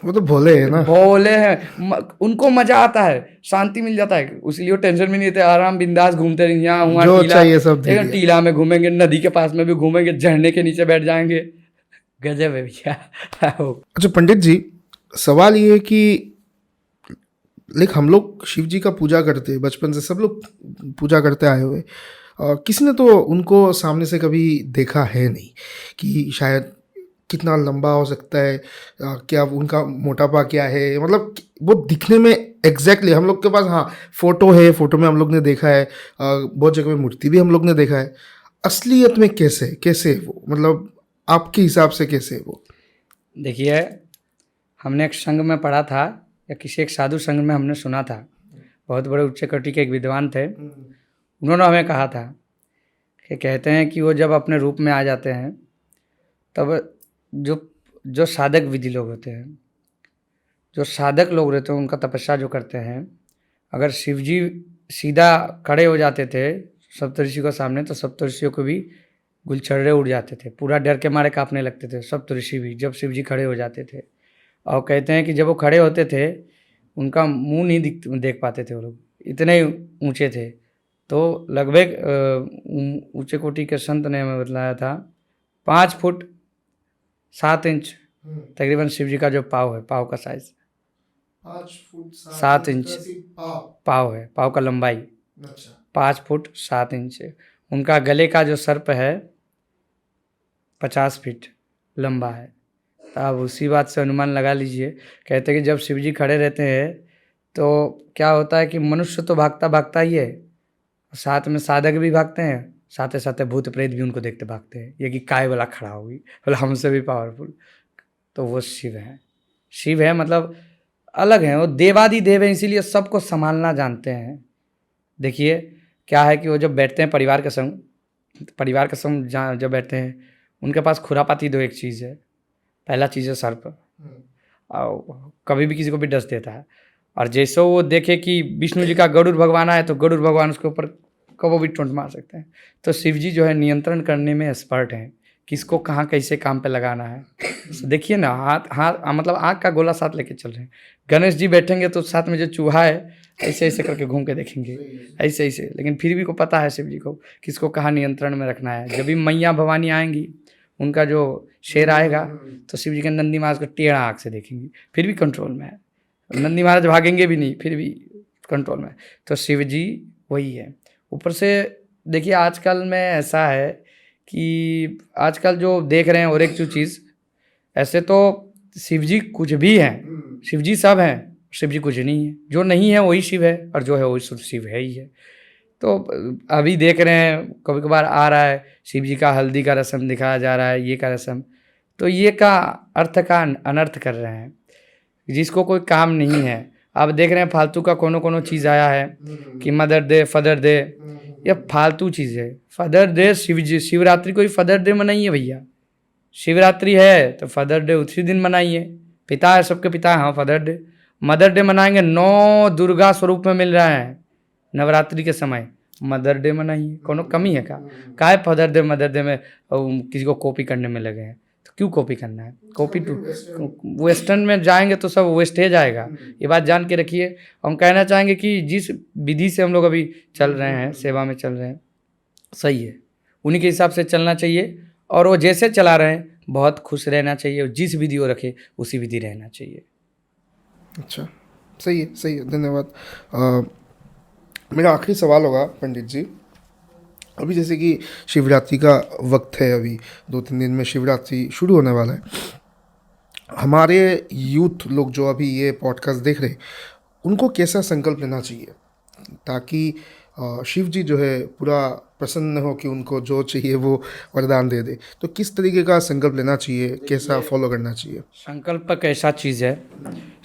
[SPEAKER 2] वो तो भोले है ना,
[SPEAKER 1] भोले हैं, उनको मजा आता है, शांति मिल जाता है, इसलिए वो टेंशन में नहीं रहते, आराम बिंदास घूमते रहेंगे, यहाँ वहाँ टीला, टीला में घूमेंगे, नदी के पास में भी घूमेंगे, झरने के नीचे बैठ जाएंगे। गजब है भैया।
[SPEAKER 2] अच्छा पंडित जी, सवाल ये है कि लाइक हम लोग शिव जी का पूजा करते हैं, बचपन से सब लोग पूजा करते आए हुए, किसी ने तो उनको सामने से कभी देखा है नहीं कि शायद कितना लंबा हो सकता है, क्या उनका मोटापा क्या है, मतलब वो दिखने में एग्जैक्टली हम लोग के पास हाँ फोटो है, फोटो में हम लोग ने देखा है, बहुत जगह में मूर्ति भी हम लोग ने देखा है, असलियत में कैसे वो, मतलब आपके हिसाब से कैसे वो?
[SPEAKER 1] देखिए, हमने एक संघ में पढ़ा था, या किसी एक साधु संघ में हमने सुना था, बहुत बड़े उच्च कोटि के एक विद्वान थे, उन्होंने हमें कहा था कि कहते हैं कि वो जब अपने रूप में आ जाते हैं तब जो साधक विधि लोग होते हैं, जो साधक लोग रहते हैं, उनका तपस्या जो करते हैं, अगर शिव जी सीधा खड़े हो जाते थे सप्तऋषि को सामने, तो सप्तऋषियों को भी गुलछर्रे उड़ जाते थे, पूरा डर के मारे कांपने लगते थे सप्तऋषि भी, जब शिव जी खड़े हो जाते थे। और कहते हैं कि जब वो खड़े होते थे उनका मुंह नहीं देख पाते थे, वो लोग इतने ऊंचे थे। तो लगभग ऊंचे कोटि के संत ने हमें बताया था 5 फुट 7 इंच तकरीबन शिव जी का जो पाव है, पाव का साइज
[SPEAKER 2] 5 फुट
[SPEAKER 1] 7 इंच पाव है, पाव का लंबाई।
[SPEAKER 2] अच्छा।
[SPEAKER 1] 5 फुट 7 इंच है। उनका गले का जो सर्प है 50 फीट लंबा है। तो आप उसी बात से अनुमान लगा लीजिए। कहते हैं कि जब शिव जी खड़े रहते हैं तो क्या होता है कि मनुष्य तो भागता भागता ही है, साथ में साधक भी भागते हैं, साथ साथ भूत प्रेत भी उनको देखते भागते हैं, ये कि काय वाला खड़ा होगी, बोला हमसे भी पावरफुल। तो वो शिव है, शिव है मतलब अलग है, वो देवादिदेव है, इसीलिए सबको संभालना जानते हैं। देखिए क्या है कि वो जब बैठते हैं परिवार के संग, परिवार के संग जहाँ जब बैठते हैं, उनके पास खुरापाती दो एक चीज़ है। पहला चीज़ है सर्प, और कभी भी किसी को भी डस देता है। और जैसे वो देखे कि विष्णु जी का गरुड़ भगवान आए तो गरुड़ भगवान उसके ऊपर कभी भी टोंट मार सकते हैं। तो शिव जी जो है नियंत्रण करने में एक्सपर्ट हैं, किसको कहाँ कैसे काम पे लगाना है। तो देखिए ना, हाथ मतलब आग का गोला साथ लेके चल रहे हैं। गणेश जी बैठेंगे तो साथ में जो चूहा है ऐसे ऐसे करके घूम के देखेंगे, ऐसे ऐसे, लेकिन फिर भी को पता है शिव जी को किसको कहाँ नियंत्रण में रखना है। जब भी मैया भवानी आएंगी, उनका जो शेर आएगा तो शिव जी के नंदी महाराज को टेढ़ा आँख से देखेंगे, फिर भी कंट्रोल में है। नंदी महाराज भागेंगे भी नहीं, फिर भी कंट्रोल में है। तो शिव जी वही है। ऊपर से देखिए आजकल में ऐसा है कि आजकल जो देख रहे हैं और एक जो चीज़, ऐसे तो शिव जी कुछ भी हैं, शिव जी सब हैं, शिव जी कुछ नहीं है। जो नहीं है वही शिव है, और जो है वही शुद्ध शिव है ही है। तो अभी देख रहे हैं कभी कभार आ रहा है शिव जी का हल्दी का रस्म दिखाया जा रहा है, ये का रस्म, तो ये का अर्थ का अनर्थ कर रहे हैं, जिसको कोई काम नहीं है। आप देख रहे हैं फालतू का कोनो चीज़ आया है कि मदर डे फादर डे, ये फालतू चीज़ है। फादर डे शिवरात्रि कोई फादर डे मनाइए भैया, शिवरात्रि है तो फादर डे उसी दिन मनाइए। पिता है, सबके पिता है, हाँ फादर डे। मदर डे मनाएंगे, 9 दुर्गा स्वरूप में मिल रहा है नवरात्रि के समय, मदर डे मनाइए। कोनो कमी है क्या? काहे फादर डे मदर डे में किसी को कॉपी करने में लगे हैं? तो क्यों कॉपी करना है? कॉपी टू वेस्टर्न में जाएंगे तो सब वेस्टेज आएगा, ये बात जान के रखिए। हम कहना चाहेंगे कि जिस विधि से हम लोग अभी चल रहे हैं, सेवा में चल रहे हैं, सही है, उन्हीं के हिसाब से चलना चाहिए। और वो जैसे चला रहे हैं बहुत खुश रहना चाहिए, और जिस विधि वो रखे उसी विधि रहना चाहिए।
[SPEAKER 2] अच्छा, सही है, सही है, धन्यवाद। मेरा आखिरी सवाल होगा पंडित जी, अभी जैसे कि शिवरात्रि का वक्त है, अभी 2-3 दिन में शिवरात्रि शुरू होने वाला है। हमारे यूथ लोग जो अभी ये पॉडकास्ट देख रहे हैं, उनको कैसा संकल्प लेना चाहिए ताकि शिव जी जो है पूरा प्रसन्न हो कि उनको जो चाहिए वो वरदान दे दे? तो किस तरीके का संकल्प लेना चाहिए, कैसा फॉलो करना चाहिए?
[SPEAKER 1] संकल्प एक ऐसा चीज़ है,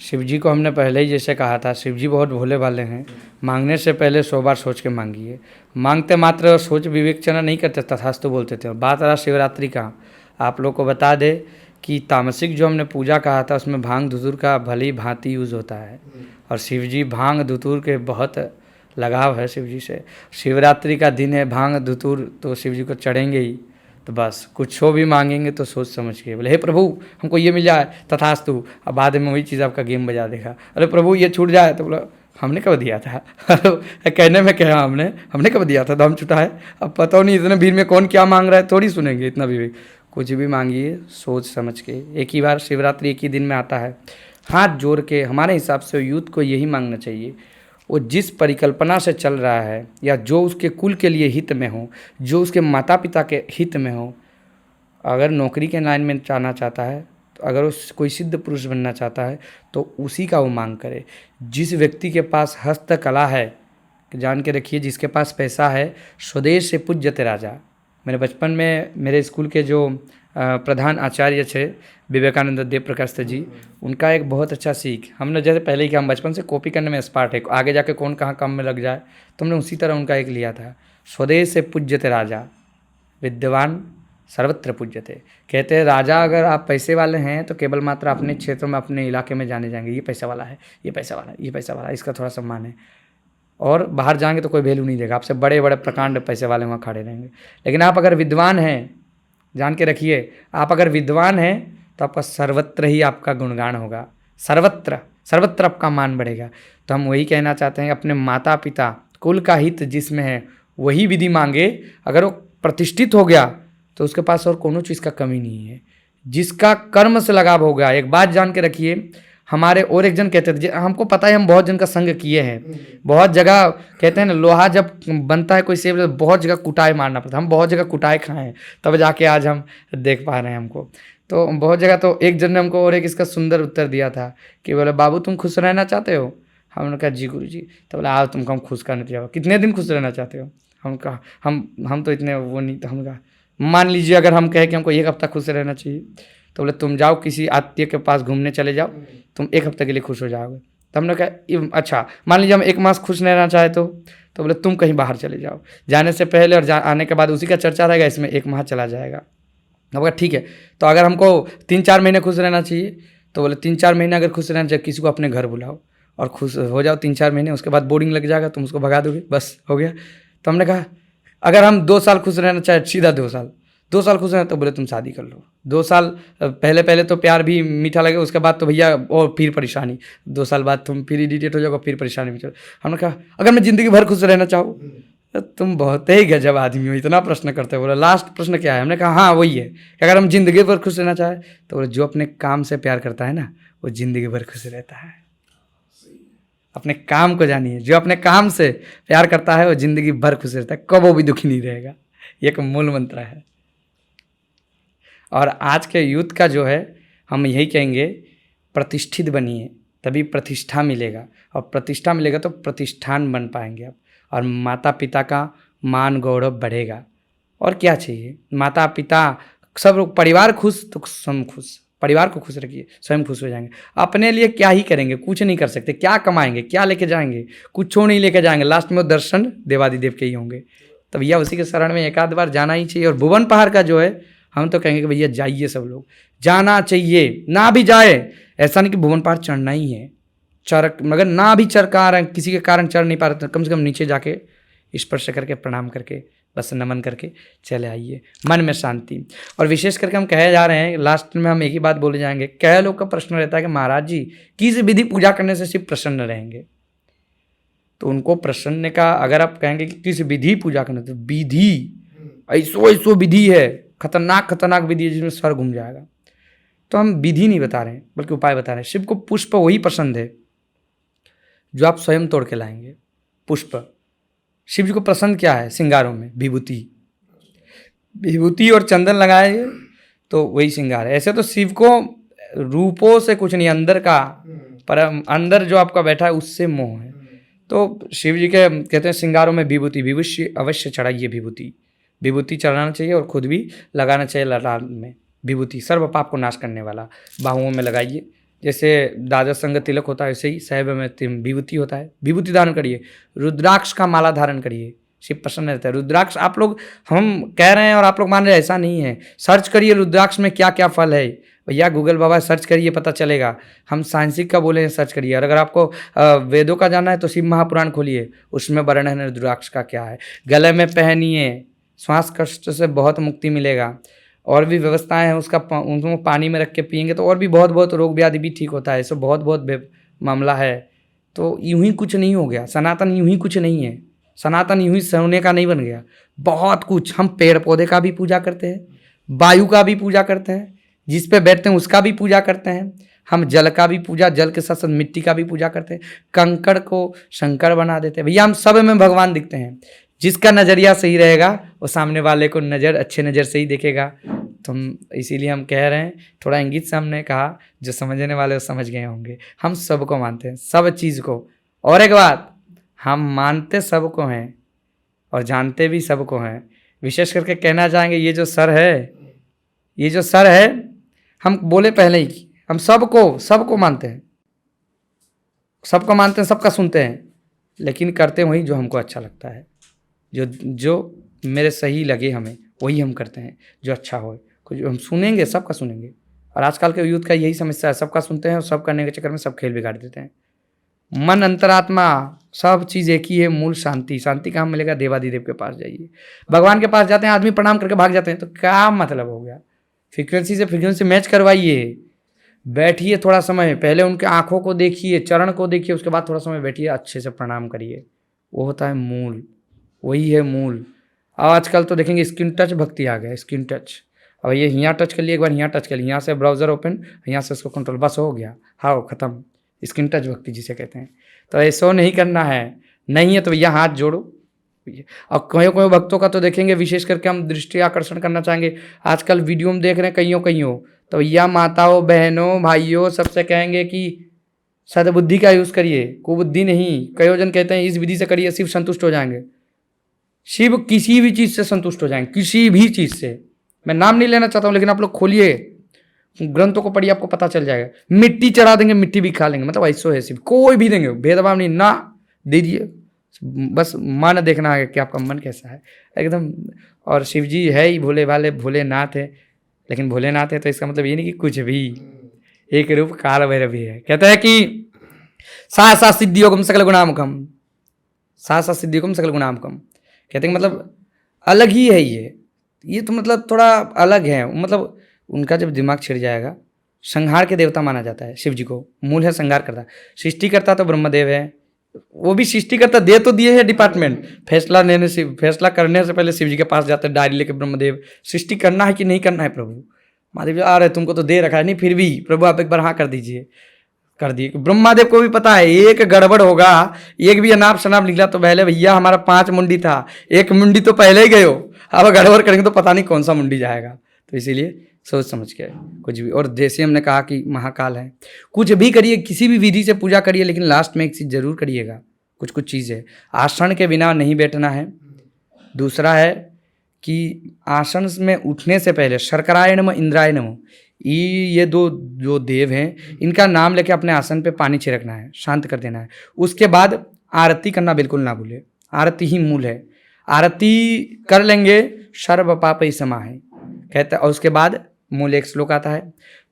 [SPEAKER 1] शिव जी को हमने पहले ही जैसे कहा था, शिव जी बहुत भोले वाले हैं। मांगने से पहले 100 बार सोच के मांगिए। मांगते मात्र सोच विवेचना नहीं करते, तथास्तु बोलते थे। बात रहा शिवरात्रि का, आप लोग को बता दे कि तामसिक जो हमने पूजा कहा था उसमें भांग धतूर का भली भांति यूज़ होता है, और शिव जी भांग धतूर के बहुत लगाव है शिव जी से। शिवरात्रि का दिन है, भांग धतूर तो शिव जी को चढ़ेंगे ही। तो बस कुछ हो भी मांगेंगे तो सोच समझ के बोले, हे प्रभु हमको ये मिल जाए, तथास्तु। अब बाद में वही चीज़ आपका गेम बजा देगा। अरे प्रभु ये छूट जाए, तो बोला हमने कब दिया था? कहने में क्या, हमने कब दिया था, तो हम छुटा है। अब पता नहीं इतने भीड़ में कौन क्या मांग रहा है, थोड़ी सुनेंगे इतना भी। कुछ भी मांगिए सोच समझ के। एक ही बार शिवरात्रि एक ही दिन में आता है। हाथ जोड़ के हमारे हिसाब से यूथ को यही मांगना चाहिए, वो जिस परिकल्पना से चल रहा है, या जो उसके कुल के लिए हित में हो, जो उसके माता पिता के हित में हो। अगर नौकरी के लाइन में जाना चाहता है, तो अगर उस कोई सिद्ध पुरुष बनना चाहता है, तो उसी का वो मांग करे। जिस व्यक्ति के पास हस्तकला है, जान के रखिए, जिसके पास पैसा है, स्वदेश से पूज्यते राजा। मेरे बचपन में मेरे स्कूल के जो प्रधान आचार्य थे विवेकानंद देव प्रकाश जी, उनका एक बहुत अच्छा सीख हमने, जैसे पहले ही कि हम बचपन से कॉपी करने में एक्सपर्ट है, आगे जाके कौन कहाँ काम में लग जाए, तो हमने उसी तरह उनका एक लिया था, स्वदेश से पूज्यते राजा, विद्वान सर्वत्र पूज्यते। कहते हैं राजा अगर आप पैसे वाले हैं तो केवल मात्र अपने क्षेत्र में, अपने इलाके में जाने जाएंगे, ये पैसा वाला है, ये पैसा वाला है, ये पैसा वाला है, इसका थोड़ा सम्मान है। और बाहर जाएंगे तो कोई वैल्यू नहीं देगा, आपसे बड़े बड़े प्रकांड पैसे वाले वहाँ खड़े रहेंगे। लेकिन आप अगर विद्वान हैं, जान के रखिए, आप अगर विद्वान हैं तो आपका सर्वत्र ही आपका गुणगान होगा, सर्वत्र सर्वत्र आपका मान बढ़ेगा। तो हम वही कहना चाहते हैं, अपने माता पिता कुल का हित जिसमें है वही विधि मांगे। अगर वो प्रतिष्ठित हो गया तो उसके पास और कोनो चीज़ का कमी नहीं है। जिसका कर्म से लगाव हो गया, एक बात जान के रखिए, हमारे और एक जन कहते थे, हमको पता है, हम बहुत जन का संग किए हैं, बहुत जगह कहते हैं ना, लोहा जब बनता है कोई सेब, बहुत जगह कुटाई मारना पड़ता है। हम बहुत जगह कुटाई खाए हैं, तब जाके आज हम देख पा रहे हैं हमको। तो बहुत जगह, तो एक जन ने हमको और एक इसका सुंदर उत्तर दिया था कि बोले बाबू तुम खुश रहना चाहते हो? हमने कहा जी गुरु जी। तो बोला आओ तुमको हम खुश करने दिया, कितने दिन खुश रहना चाहते हो? हम कहा हम तो इतने वो नहीं। तो हम कहा मान लीजिए अगर हम कहें कि हमको 1 हफ्ता खुश रहना चाहिए, तो बोले तुम जाओ किसी आत्मीय के पास घूमने चले जाओ, तुम 1 हफ्ते के लिए खुश हो जाओगे। तो हमने कहा अच्छा मान लीजिए हम 1 मास खुश रहना चाहे तो तो बोले तुम कहीं बाहर चले जाओ, जाने से पहले और आने के बाद उसी का चर्चा रहेगा, इसमें 1 माह चला जाएगा। मैं बोला ठीक है, तो अगर हमको 3-4 महीने खुश रहना चाहिए तो बोले 3-4 महीने अगर खुश रहना चाहिए, किसी को अपने घर बुलाओ और खुश हो जाओ 3-4 महीने, उसके बाद बोर्डिंग लग जाएगा, तुम उसको भगा दोगे, बस हो गया। तो हमने कहा अगर हम 2 साल खुश रहना चाहे, सीधा 2 साल खुश रहना, तो बोले तुम शादी कर लो। 2 साल पहले तो प्यार भी मीठा लगे, उसके बाद तो भैया और फिर परेशानी, 2 साल बाद तुम फिर इरिटेट हो जाओगे, फिर परेशानी में चलो। हमने कहा अगर मैं ज़िंदगी भर खुश रहना चाहूँ, तो तुम बहुत ही गजब आदमी हो, इतना प्रश्न करते हो। बोला लास्ट प्रश्न क्या है? हमने कहा हाँ वही है कि अगर हम ज़िंदगी भर खुश रहना चाहें, तो बोले जो अपने काम से प्यार करता है ना, वो ज़िंदगी भर खुश रहता है। अपने काम को जानिए, जो अपने काम से प्यार करता है वो ज़िंदगी भर खुश रहता है, कब वो भी दुखी नहीं रहेगा। ये एक मूल मंत्र है। और आज के यूथ का जो है, हम यही कहेंगे प्रतिष्ठित बनिए, तभी प्रतिष्ठा मिलेगा, और प्रतिष्ठा मिलेगा तो प्रतिष्ठान बन पाएंगे आप, और माता पिता का मान गौरव बढ़ेगा। और क्या चाहिए? माता पिता सब लोग, परिवार खुश तो स्वयं खुश, परिवार को खुश रखिए, स्वयं खुश हो जाएंगे। अपने लिए क्या ही करेंगे? कुछ नहीं कर सकते। क्या कमाएंगे? क्या लेके जाएंगे? कुछ नहीं लेके जाएंगे। लास्ट में वो दर्शन देवादिदेव के ही होंगे। तो भैया उसी के शरण में 1 आध बार जाना ही चाहिए। और भुवन पहाड़ का जो है, हम तो कहेंगे कि भैया जाइए, सब लोग जाना चाहिए। ना भी जाए, ऐसा नहीं कि भुवन पहाड़ चढ़ना ही है, मगर ना भी चढ़ पा रहे हैं, किसी के कारण चढ़ नहीं पा रहे, तो कम से कम नीचे जाके स्पर्श करके प्रणाम करके बस नमन करके चले आइए, मन में शांति। और विशेष करके हम कहे जा रहे हैं, लास्ट में हम एक ही बात बोले जाएंगे। कई लोग का प्रश्न रहता है कि महाराज जी किस विधि पूजा करने से शिव प्रसन्न रहेंगे? तो उनको प्रसन्न का अगर आप कहेंगे कि किस विधि पूजा करने, तो विधि ऐसो विधि है, खतरनाक विधि है जिसमें सर घूम जाएगा। तो हम विधि नहीं बता रहे हैं, बल्कि उपाय बता रहे हैं। शिव को पुष्प वही पसंद है जो आप स्वयं तोड़ के लाएंगे। पुष्प शिव जी को पसंद क्या है? श्रृंगारों में विभूति और चंदन लगाए तो वही श्रृंगार है। ऐसे तो शिव को रूपों से कुछ नहीं, अंदर का, पर अंदर जो आपका बैठा है उससे मोह है। तो शिव जी के कहते हैं श्रृंगारों में विभूति अवश्य चढ़ाइए। विभूति चढ़ाना चाहिए और खुद भी लगाना चाहिए। ललाट में विभूति सर्व पाप को नाश करने वाला, बाहुओं में लगाइए। जैसे द्वादश संग तिलक होता है, वैसे ही सहब में विभूति होता है, विभूति धारण करिए। रुद्राक्ष का माला धारण करिए, शिव प्रसन्न रहता है। रुद्राक्ष आप लोग, हम कह रहे हैं और आप लोग मान रहे हैं, ऐसा नहीं है। सर्च करिए रुद्राक्ष में क्या क्या फल है भैया, गूगल बाबा सर्च करिए, पता चलेगा। हम साइंसिक का बोले हैं, सर्च करिए। और अगर आपको वेदों का जानना है तो शिव महापुराण खोलिए, उसमें वर्णन है रुद्राक्ष का क्या है। गले में पहनिए, श्वास कष्ट से बहुत मुक्ति मिलेगा। और भी व्यवस्थाएं हैं उसका, उनको पानी में रख के पियेंगे तो और भी बहुत रोग व्याधि भी ठीक होता है। ऐसा बहुत मामला है। तो यूं ही कुछ नहीं हो गया, सनातन यूं ही कुछ नहीं है। सनातन यूं ही सोने का नहीं बन गया, बहुत कुछ। हम पेड़ पौधे का भी पूजा करते हैं, वायु का भी पूजा करते हैं, जिस पे बैठते हैं उसका भी पूजा करते हैं। हम जल का भी पूजा, जल के साथ साथ मिट्टी का भी पूजा करते हैं। कंकड़ को शंकर बना देते हैं। भैया हम सब में भगवान दिखते हैं। जिसका नज़रिया सही रहेगा वो सामने वाले को अच्छे नज़र से ही देखेगा। तो इसीलिए हम कह रहे हैं, थोड़ा इंगित से हमने कहा, जो समझने वाले वो समझ गए होंगे। हम सबको मानते हैं, सब चीज़ को। और एक बात, हम मानते सबको हैं और जानते भी सबको हैं। विशेष करके कहना चाहेंगे, ये जो सर है, हम बोले पहले ही कि हम सबको मानते हैं, सबका सुनते हैं, लेकिन करते वही जो हमको अच्छा लगता है। जो मेरे सही लगे हमें, वही हम करते हैं, जो अच्छा हो। कुछ हम सुनेंगे, सबका सुनेंगे। और आजकल के यूथ का यही समस्या है, सबका सुनते हैं और सब करने के चक्कर में सब खेल बिगाड़ देते हैं। मन, अंतरात्मा, सब चीज़ एक ही है, मूल शांति कहाँ मिलेगा? देवादिदेव के पास जाइए। भगवान के पास जाते हैं, आदमी प्रणाम करके भाग जाते हैं, तो क्या मतलब हो गया? फ्रीक्वेंसी मैच करवाइए। बैठिए थोड़ा समय, पहले उनके आँखों को देखिए, चरण को देखिए, उसके बाद थोड़ा समय बैठिए, अच्छे से प्रणाम करिए। वो होता है मूल, वही है मूल। आजकल तो देखेंगे स्क्रीन टच भक्ति आ गया, स्क्रीन टच। अब ये यहाँ टच कर लिए, एक बार यहाँ टच कर लिया, यहाँ से ब्राउज़र ओपन, यहाँ से उसको कंट्रोल, बस हो गया, हाँ ख़त्म। स्क्रीन टच भक्ति जिसे कहते हैं। तो ऐसा नहीं करना है, नहीं है तो भैया हाथ जोड़ो। और कईयों भक्तों का तो देखेंगे, विशेष करके हम दृष्टि आकर्षण करना चाहेंगे। आजकल वीडियो में देख रहे हैं कईयों, तो भैया माताओं, बहनों, भाइयों, सबसे कहेंगे कि सद्बुद्धि का यूज़ करिए, कुबुद्धि नहीं। कई जन कहते हैं इस विधि से करिए, शिव संतुष्ट हो जाएंगे। शिव किसी भी चीज़ से संतुष्ट हो जाएंगे, किसी भी चीज़ से। मैं नाम नहीं लेना चाहता हूँ, लेकिन आप लोग खोलिए, ग्रंथों को पढ़िए, आपको पता चल जाएगा। मिट्टी चढ़ा देंगे, मिट्टी भी खा लेंगे, मतलब ऐसो है शिव। कोई भी देंगे, भेदभाव नहीं, ना दीजिए, बस मन देखना है कि आपका मन कैसा है एकदम। और शिव जी है ही भोले वाले, भोलेनाथ है, लेकिन भोलेनाथ है तो इसका मतलब ये नहीं कि कुछ भी, एक रूप काल भैरव भी है। कहता है कि सा सा सिद्धियोगम सकल गुणामुखम, सा सा सिद्धियोगम सकल गुणामुखम। कहते हैं कि मतलब अलग ही है ये तो मतलब थोड़ा अलग है। मतलब उनका जब दिमाग छिड़ जाएगा, संहार के देवता माना जाता है शिव जी को, मूल है संहार करता। सृष्टि करता तो ब्रह्मदेव है, वो भी सृष्टि करता, दे तो दिए है डिपार्टमेंट, फैसला करने से पहले शिव जी के पास जाते हैं डायरी लेके ब्रह्मदेव, सृष्टि करना है कि नहीं करना है प्रभु। महादेव जी आ रहे तुमको तो दे रखा है, नहीं फिर भी प्रभु आप एक बार हाँ कर दीजिए, कर दिए। ब्रह्मादेव को भी पता है एक गड़बड़ होगा, एक भी अनाप शनाप निकला तो पहले भैया हमारा 5 मुंडी था, एक मुंडी तो पहले ही गए हो, अब गड़बड़ करेंगे तो पता नहीं कौन सा मुंडी जाएगा। तो इसीलिए सोच समझ के कुछ भी। और जैसे हमने कहा कि महाकाल है, कुछ भी करिए, किसी भी विधि से पूजा करिए, लेकिन लास्ट में एक चीज़ जरूर करिएगा, कुछ चीज़ है, आसन के बिना नहीं बैठना है। दूसरा है कि आसन में उठने से पहले शर्कराय नमः इंद्राय नमः, ये दो जो देव हैं इनका नाम लेके अपने आसन पे पानी छिड़कना है, शांत कर देना है। उसके बाद आरती करना बिल्कुल ना भूले, आरती ही मूल है। आरती कर लेंगे सर्व पाप ही समा है कहते हैं। और उसके बाद मूल एक श्लोक आता है,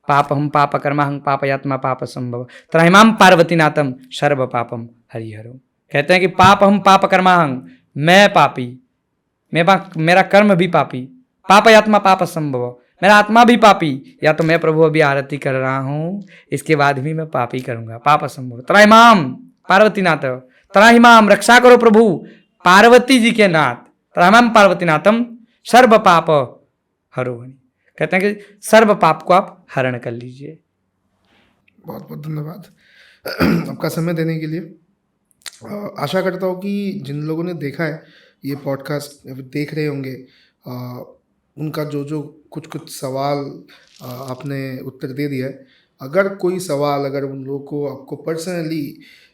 [SPEAKER 1] पाप हम पाप कर्मा हम पापयात्मा पाप संभव त्रहिमाम पार्वतीनाथम सर्व पापम हरिहरो। कहते हैं कि पाप हम पाप कर्मा हंग, मैं पापी, मेरा कर्म भी पापी, पापयात्मा पाप संभव, मेरा आत्मा भी पापी, या तो मैं प्रभु अभी आरती कर रहा हूँ इसके बाद भी मैं पापी करूंगा, पाप संभव त्रहिमाम पार्वतीनाथ, त्रहिमाम रक्षा करो प्रभु पार्वती जी के नाथ, त्रहिमाम पार्वतीनाथम सर्व पाप हरो। कहते हैं कि सर्व पाप को आप हरण कर लीजिए।
[SPEAKER 2] बहुत बहुत धन्यवाद आपका समय देने के लिए। आशा करता हूँ कि जिन लोगों ने देखा है ये पॉडकास्ट देख रहे होंगे, उनका जो कुछ सवाल आपने उत्तर दे दिया है। अगर कोई सवाल अगर उन लोगों को आपको पर्सनली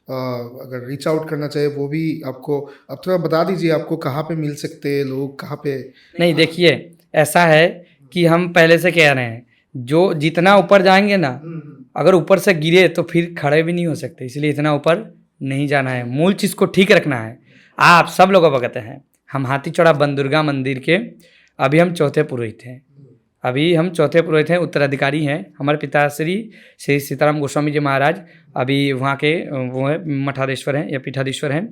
[SPEAKER 2] अगर रीच आउट करना चाहिए, वो भी आपको अब थोड़ा बता दीजिए, आपको कहाँ पे मिल सकते हैं लोग, कहाँ पे?
[SPEAKER 1] नहीं देखिए, ऐसा है कि हम पहले से कह रहे हैं, जो जितना ऊपर जाएंगे ना, अगर ऊपर से गिरे तो फिर खड़े भी नहीं हो सकते, इसलिए इतना ऊपर नहीं जाना है, मूल चीज़ को ठीक रखना है। आप सब लोग अवगत हैं, हम हाथी चौड़ा वन दुर्गा मंदिर के अभी हम चौथे पुरोहित हैं, अभी हम चौथे पुरोहित हैं, उत्तराधिकारी हैं। हमारे पिताश्री श्री सीताराम गोस्वामी जी महाराज अभी वहाँ के वो है मठाधीश्वर हैं या पीठाधीश्वर हैं,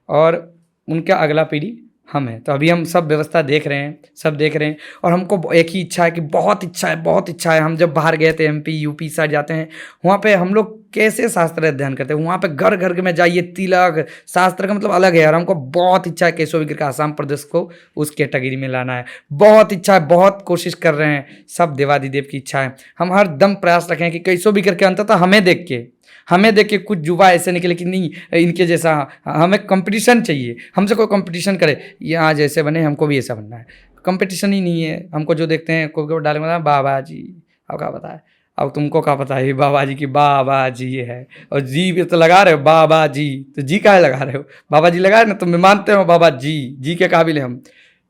[SPEAKER 1] और उनका अगला पीढ़ी हम हैं। तो अभी हम सब व्यवस्था देख रहे हैं, सब देख रहे हैं। और हमको एक ही इच्छा है कि बहुत इच्छा है। हम जब बाहर गए थे MP UP साइड जाते हैं, वहाँ पे हम लोग कैसे शास्त्र अध्ययन करते हैं, वहाँ पे घर घर में जाइए, तिलक शास्त्र का मतलब अलग है। और हमको बहुत इच्छा है केशव विग्रह का आसाम प्रदेश को उस कैटेगरी में लाना है, बहुत इच्छा है, बहुत कोशिश कर रहे हैं, सब देवादिदेव की इच्छा है। हम हर दम प्रयास रखें कि केशव विग्रह के अंततः हमें देख के कुछ युवा ऐसे निकले कि नहीं इनके जैसा, हमें कंपटीशन चाहिए, हमसे कोई कंपटीशन करे, यहाँ जैसे बने हमको भी ऐसा बनना है। कंपटीशन ही नहीं है, हमको जो देखते हैं कोई डाले मतलब बाबा जी, अब क्या पता है, अब तुमको क्या पता है बाबा जी की बाबा जी है, और जी भी तो लगा रहे हो बाबा जी, तो जी काहे लगा रहे हो, बाबा जी लगा रहे ना, तुम मानते हो बाबा जी के काबिल है हम,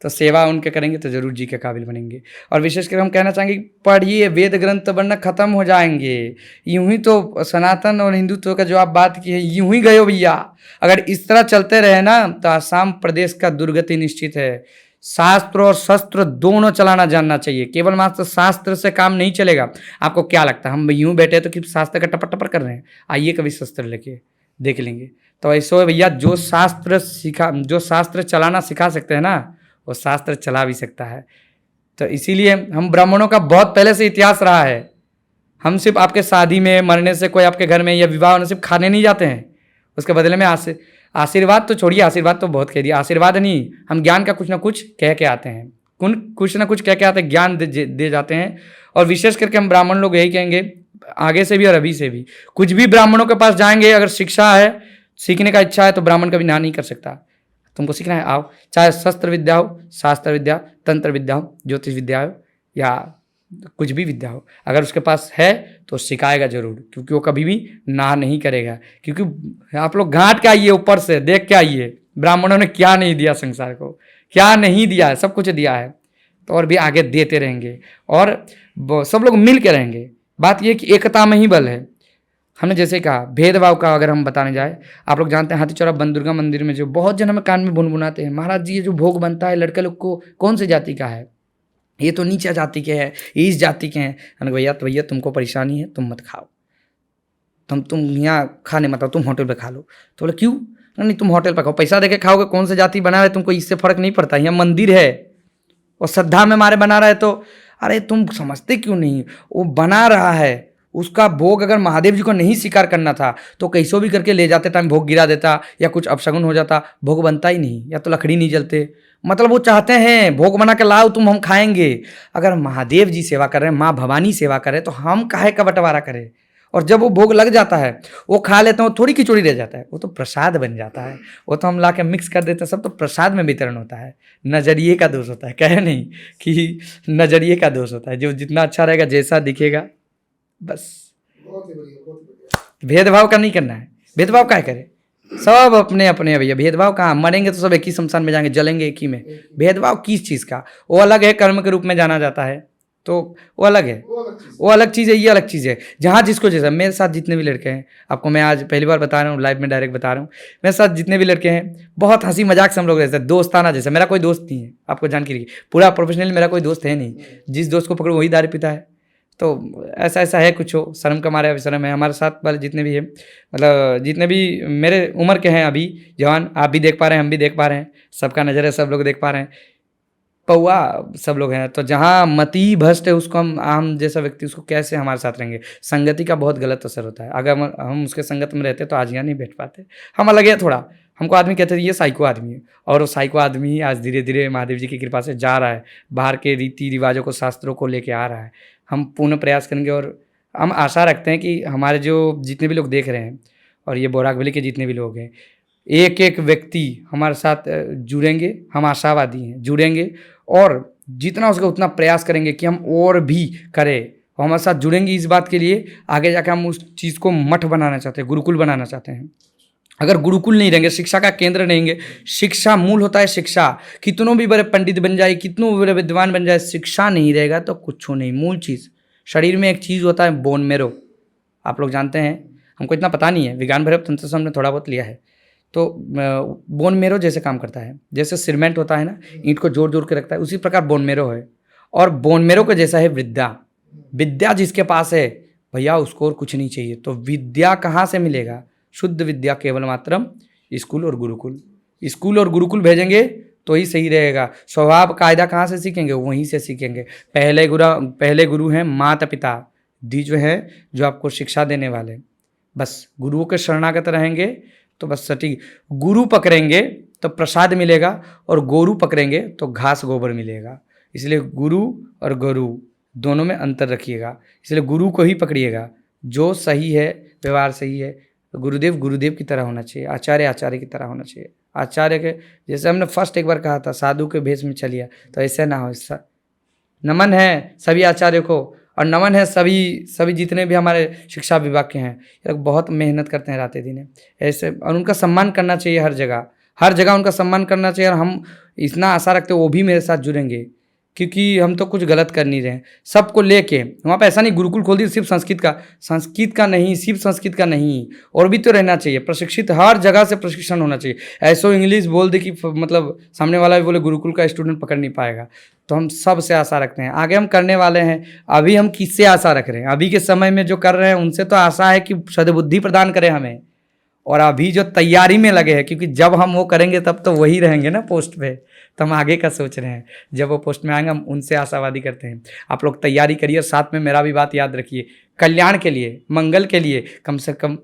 [SPEAKER 1] तो सेवा उनके करेंगे तो जरूर जी के काबिल बनेंगे। और विशेषकर हम कहना चाहेंगे पढ़िए, वेद ग्रंथ बनना खत्म हो जाएंगे, यूं ही तो सनातन और हिंदुत्व का जो आप बात की है यूं ही गए हो भैया। अगर इस तरह चलते रहे ना तो आसाम प्रदेश का दुर्गति निश्चित है। शास्त्र और शस्त्र दोनों चलाना जानना चाहिए, केवल मात्र शास्त्र से काम नहीं चलेगा। आपको क्या लगता है हम यूं बैठे तो कि शास्त्र का टपर टपर कर रहे हैं? आइए कभी शस्त्र लेके देख लेंगे। तो ऐसा है भैया, जो शास्त्र चलाना सिखा सकते हैं ना, वो शास्त्र चला भी सकता है। तो इसीलिए हम ब्राह्मणों का बहुत पहले से इतिहास रहा है। हम सिर्फ आपके शादी में, मरने से, कोई आपके घर में या विवाह होने सिर्फ खाने नहीं जाते हैं, उसके बदले में आशीर्वाद तो छोड़िए, आशीर्वाद तो बहुत कह दिया, आशीर्वाद नहीं, हम ज्ञान का कुछ ना कुछ कह के आते हैं, कुछ ना कुछ कह के आते हैं, ज्ञान दे जाते हैं। और विशेष करके हम ब्राह्मण लोग यही कहेंगे, आगे से भी और अभी से भी, कुछ भी ब्राह्मणों के पास जाएंगे, अगर शिक्षा है, सीखने का इच्छा है, तो ब्राह्मण कभी ना नहीं कर सकता। तुमको सीखना है आओ, चाहे शस्त्र विद्या हो, शास्त्र विद्या, तंत्र विद्या हो, ज्योतिष विद्या हो, या कुछ भी विद्या हो, अगर उसके पास है तो सिखाएगा जरूर, क्योंकि वो कभी भी ना नहीं करेगा। क्योंकि आप लोग घाट के आइए, ऊपर से देख के आइए, ब्राह्मणों ने क्या नहीं दिया संसार को, क्या नहीं दिया है, सब कुछ दिया है। तो और भी आगे देते रहेंगे, और सब लोग मिल के रहेंगे। बात यह कि एकता में ही बल है। हमने जैसे कहा भेदभाव का अगर हम बताने जाए, आप लोग जानते हैं हाथीचौरा वन दुर्गा मंदिर में जो बहुत जन हमें कान में भुनभुनाते हैं, महाराज जी ये जो भोग बनता है लड़के लोग को कौन सी जाति का है, ये तो नीचा जाति के हैं, ये इस जाति के हैं। मैंने कहा भैया तुमको परेशानी है, तुम मत खाओ, तुम यहाँ खाने मत आओ, तुम होटल पे खा लो। तो बोले क्यों? नहीं तुम होटल पे खाओ, पैसा देके खाओगे, कौन से जाति बना रहे तुमको इससे फर्क नहीं पड़ता, यहाँ मंदिर है और श्रद्धा में मारे बना रहा है। तो अरे तुम समझते क्यों नहीं, वो बना रहा है, उसका भोग अगर महादेव जी को नहीं स्वीकार करना था तो कैसो भी करके ले जाते टाइम भोग गिरा देता या कुछ अपशगुन हो जाता, भोग बनता ही नहीं, या तो लकड़ी नहीं जलते। मतलब वो चाहते हैं भोग बना के लाओ तुम, हम खाएंगे। अगर महादेव जी सेवा कर रहे हैं, माँ भवानी सेवा कर रहे हैं, तो हम काहे का बंटवारा करें। और जब वो भोग लग जाता है वो खा लेते हैं, वो थोड़ी खिचड़ी रह जाता है, वो तो प्रसाद बन जाता है, वो तो हम ला के मिक्स कर देते हैं, सब तो प्रसाद में वितरण होता है। नजरिए का दोष होता है, कहे नहीं कि नजरिए का दोष होता है, जो जितना अच्छा रहेगा, जैसा दिखेगा, बस। भेदभाव का नहीं करना है, भेदभाव क्या करे, सब अपने अपने भैया, भेदभाव कहाँ, मरेंगे तो सब एक ही शमशान में जाएंगे, जलेंगे एक ही में। भेदभाव किस चीज़ का, वो अलग है, कर्म के रूप में जाना जाता है, तो वो अलग है, वो अलग चीज़ है, ये अलग चीज़ है। जहाँ जिसको जैसा, मेरे साथ जितने भी लड़के हैं, आपको मैं आज पहली बार बता रहा हूँ, लाइव में डायरेक्ट बता रहा हूँ, मेरे साथ जितने भी लड़के हैं बहुत हंसी मजाक से हम लोग रहते हैं, दोस्ताना जैसे। मेरा कोई दोस्त नहीं है, आपको जानकारी, पूरा प्रोफेशनल मेरा कोई दोस्त है नहीं, जिस दोस्त को पकड़ो वही दारू पीता है। तो ऐसा है कुछ हो, शर्म का मारे शर्म है। हमारे साथ वाले जितने भी हैं, मतलब जितने भी मेरे उम्र के हैं अभी जवान, आप भी देख पा रहे हैं, हम भी देख पा रहे हैं, सबका नज़र है, सब लोग देख पा रहे हैं, पौआ सब लोग हैं। तो जहाँ मति भ्रष्ट है उसको हम जैसा व्यक्ति उसको कैसे हमारे साथ रहेंगे। संगति का बहुत गलत असर होता है, अगर हम उसके संगत में रहते तो आज यहाँ नहीं बैठ पाते। हम अलग है थोड़ा, हमको आदमी कहते थे ये साइको आदमी है, और वो साइको आदमी ही आज धीरे धीरे महादेव जी की कृपा से जा रहा है, बाहर के रीति रिवाजों को, शास्त्रों को लेके आ रहा है। हम पूर्ण प्रयास करेंगे और हम आशा रखते हैं कि हमारे जो जितने भी लोग देख रहे हैं और ये बोराकवली के जितने भी लोग हैं, एक एक व्यक्ति हमारे साथ जुड़ेंगे, हम आशावादी हैं, जुड़ेंगे और जितना हो सके उतना प्रयास करेंगे कि हम और भी करें, और हमारे साथ जुड़ेंगे इस बात के लिए, आगे जाकर हम उस चीज़ को मठ बनाना चाहते हैं, गुरुकुल बनाना चाहते हैं। अगर गुरुकुल नहीं रहेंगे, शिक्षा का केंद्र नहीं रहेंगे, शिक्षा मूल होता है शिक्षा, कितनों भी बड़े पंडित बन जाए, कितनों भी बड़े विद्वान बन जाए, शिक्षा नहीं रहेगा तो कुछ नहीं। मूल चीज़ शरीर में एक चीज़ होता है बोन मेरो, आप लोग जानते हैं, हमको इतना पता नहीं है, विज्ञान भैरव तंत्र से हमने थोड़ा बहुत लिया है। तो बोन मेरो जैसे काम करता है, जैसे सीमेंट होता है ना, ईंट को जोड़ जोड़ के रखता है, उसी प्रकार बोन मेरो है। और बोन मेरो के जैसा है विद्या। विद्या जिसके पास है भैया उसको और कुछ नहीं चाहिए। तो विद्या कहाँ से मिलेगा? शुद्ध विद्या केवल मात्रम स्कूल और गुरुकुल। स्कूल और गुरुकुल भेजेंगे तो ही सही रहेगा। स्वभाव कायदा कहाँ से सीखेंगे? वहीं से सीखेंगे। पहले गुरु हैं माता पिता, द्विज है जो आपको शिक्षा देने वाले। बस गुरुओं के शरणागत रहेंगे तो बस सटीक। गुरु पकड़ेंगे तो प्रसाद मिलेगा, और गोरू पकड़ेंगे तो घास गोबर मिलेगा। इसलिए गुरु और गुरु दोनों में अंतर रखिएगा। इसलिए गुरु को ही पकड़िएगा जो सही है, व्यवहार सही है। गुरुदेव गुरुदेव की तरह होना चाहिए, आचार्य आचार्य की तरह होना चाहिए। आचार्य के जैसे हमने फर्स्ट एक बार कहा था, साधु के भेष में चलिए, तो ऐसे ना हो। नमन है सभी आचार्यों को, और नमन है सभी जितने भी हमारे शिक्षा विभाग के हैं। ये लोग बहुत मेहनत करते हैं रातें दिन ऐसे, और उनका सम्मान करना चाहिए हर जगह उनका सम्मान करना चाहिए। और हम इतना आशा रखते हैं वो भी मेरे साथ जुड़ेंगे, क्योंकि हम तो कुछ गलत कर नहीं रहे। सबको लेके वहाँ पे ऐसा नहीं गुरुकुल खोल दी सिर्फ संस्कृत का नहीं, सिर्फ संस्कृत का नहीं, और भी तो रहना चाहिए प्रशिक्षित। हर जगह से प्रशिक्षण होना चाहिए। ऐसो इंग्लिश बोल दे कि मतलब सामने वाला भी बोले गुरुकुल का स्टूडेंट पकड़ नहीं पाएगा। तो हम सब से आशा रखते हैं, आगे हम करने वाले हैं। अभी हम किससे आशा रख रहे हैं? अभी के समय में जो कर रहे हैं उनसे तो आशा है कि सद्बुद्धि प्रदान करें हमें। और अभी जो तैयारी में लगे हैं, क्योंकि जब हम वो करेंगे तब तो वही रहेंगे ना पोस्ट पे, तो हम आगे का सोच रहे हैं। जब वो पोस्ट में आएंगे हम उनसे आशावादी करते हैं। आप लोग तैयारी करिए, साथ में मेरा भी बात याद रखिए, कल्याण के लिए, मंगल के लिए कम से कम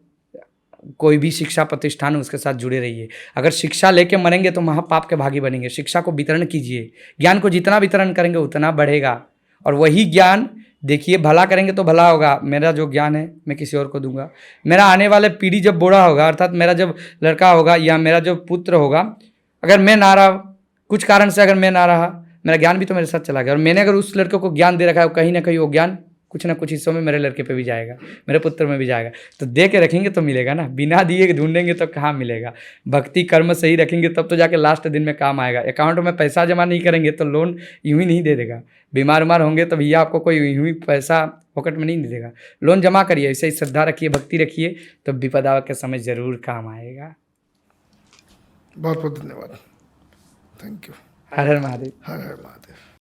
[SPEAKER 1] कोई भी शिक्षा प्रतिष्ठान उसके साथ जुड़े रहिए। अगर शिक्षा लेके मरेंगे तो महापाप के भागी बनेंगे। शिक्षा को वितरण कीजिए, ज्ञान को जितना वितरण करेंगे उतना बढ़ेगा। और वही ज्ञान देखिए, भला करेंगे तो भला होगा। मेरा जो ज्ञान है मैं किसी और को दूंगा। मेरा आने वाले पीढ़ी जब बूढ़ा होगा, अर्थात मेरा जब लड़का होगा या मेरा जो पुत्र होगा, अगर मैं ना रहा, कुछ कारण से अगर मैं ना रहा, मेरा ज्ञान भी तो मेरे साथ चला गया। और मैंने अगर उस लड़के को ज्ञान दे रखा है, कहीं ना कहीं वो ज्ञान कुछ ना कुछ हिस्सों में मेरे लड़के पे भी जाएगा, मेरे पुत्र में भी जाएगा। तो दे के रखेंगे तो मिलेगा ना, बिना दिए ढूंढेंगे तो कहाँ मिलेगा। भक्ति कर्म सही रखेंगे तब तो जाके लास्ट दिन में काम आएगा। अकाउंट में पैसा जमा नहीं करेंगे तो लोन यूं ही नहीं दे देगा। बीमार उमार होंगे तो भैया आपको कोई यूं ही पैसा पॉकेट में नहीं दे देगा। लोन जमा करिए, ऐसे ही श्रद्धा रखिए, भक्ति रखिए, तो विपदा के समय जरूर काम आएगा।
[SPEAKER 2] बहुत बहुत धन्यवाद। Thank you.
[SPEAKER 1] Her her Mahadev.
[SPEAKER 2] Her her Mahadev.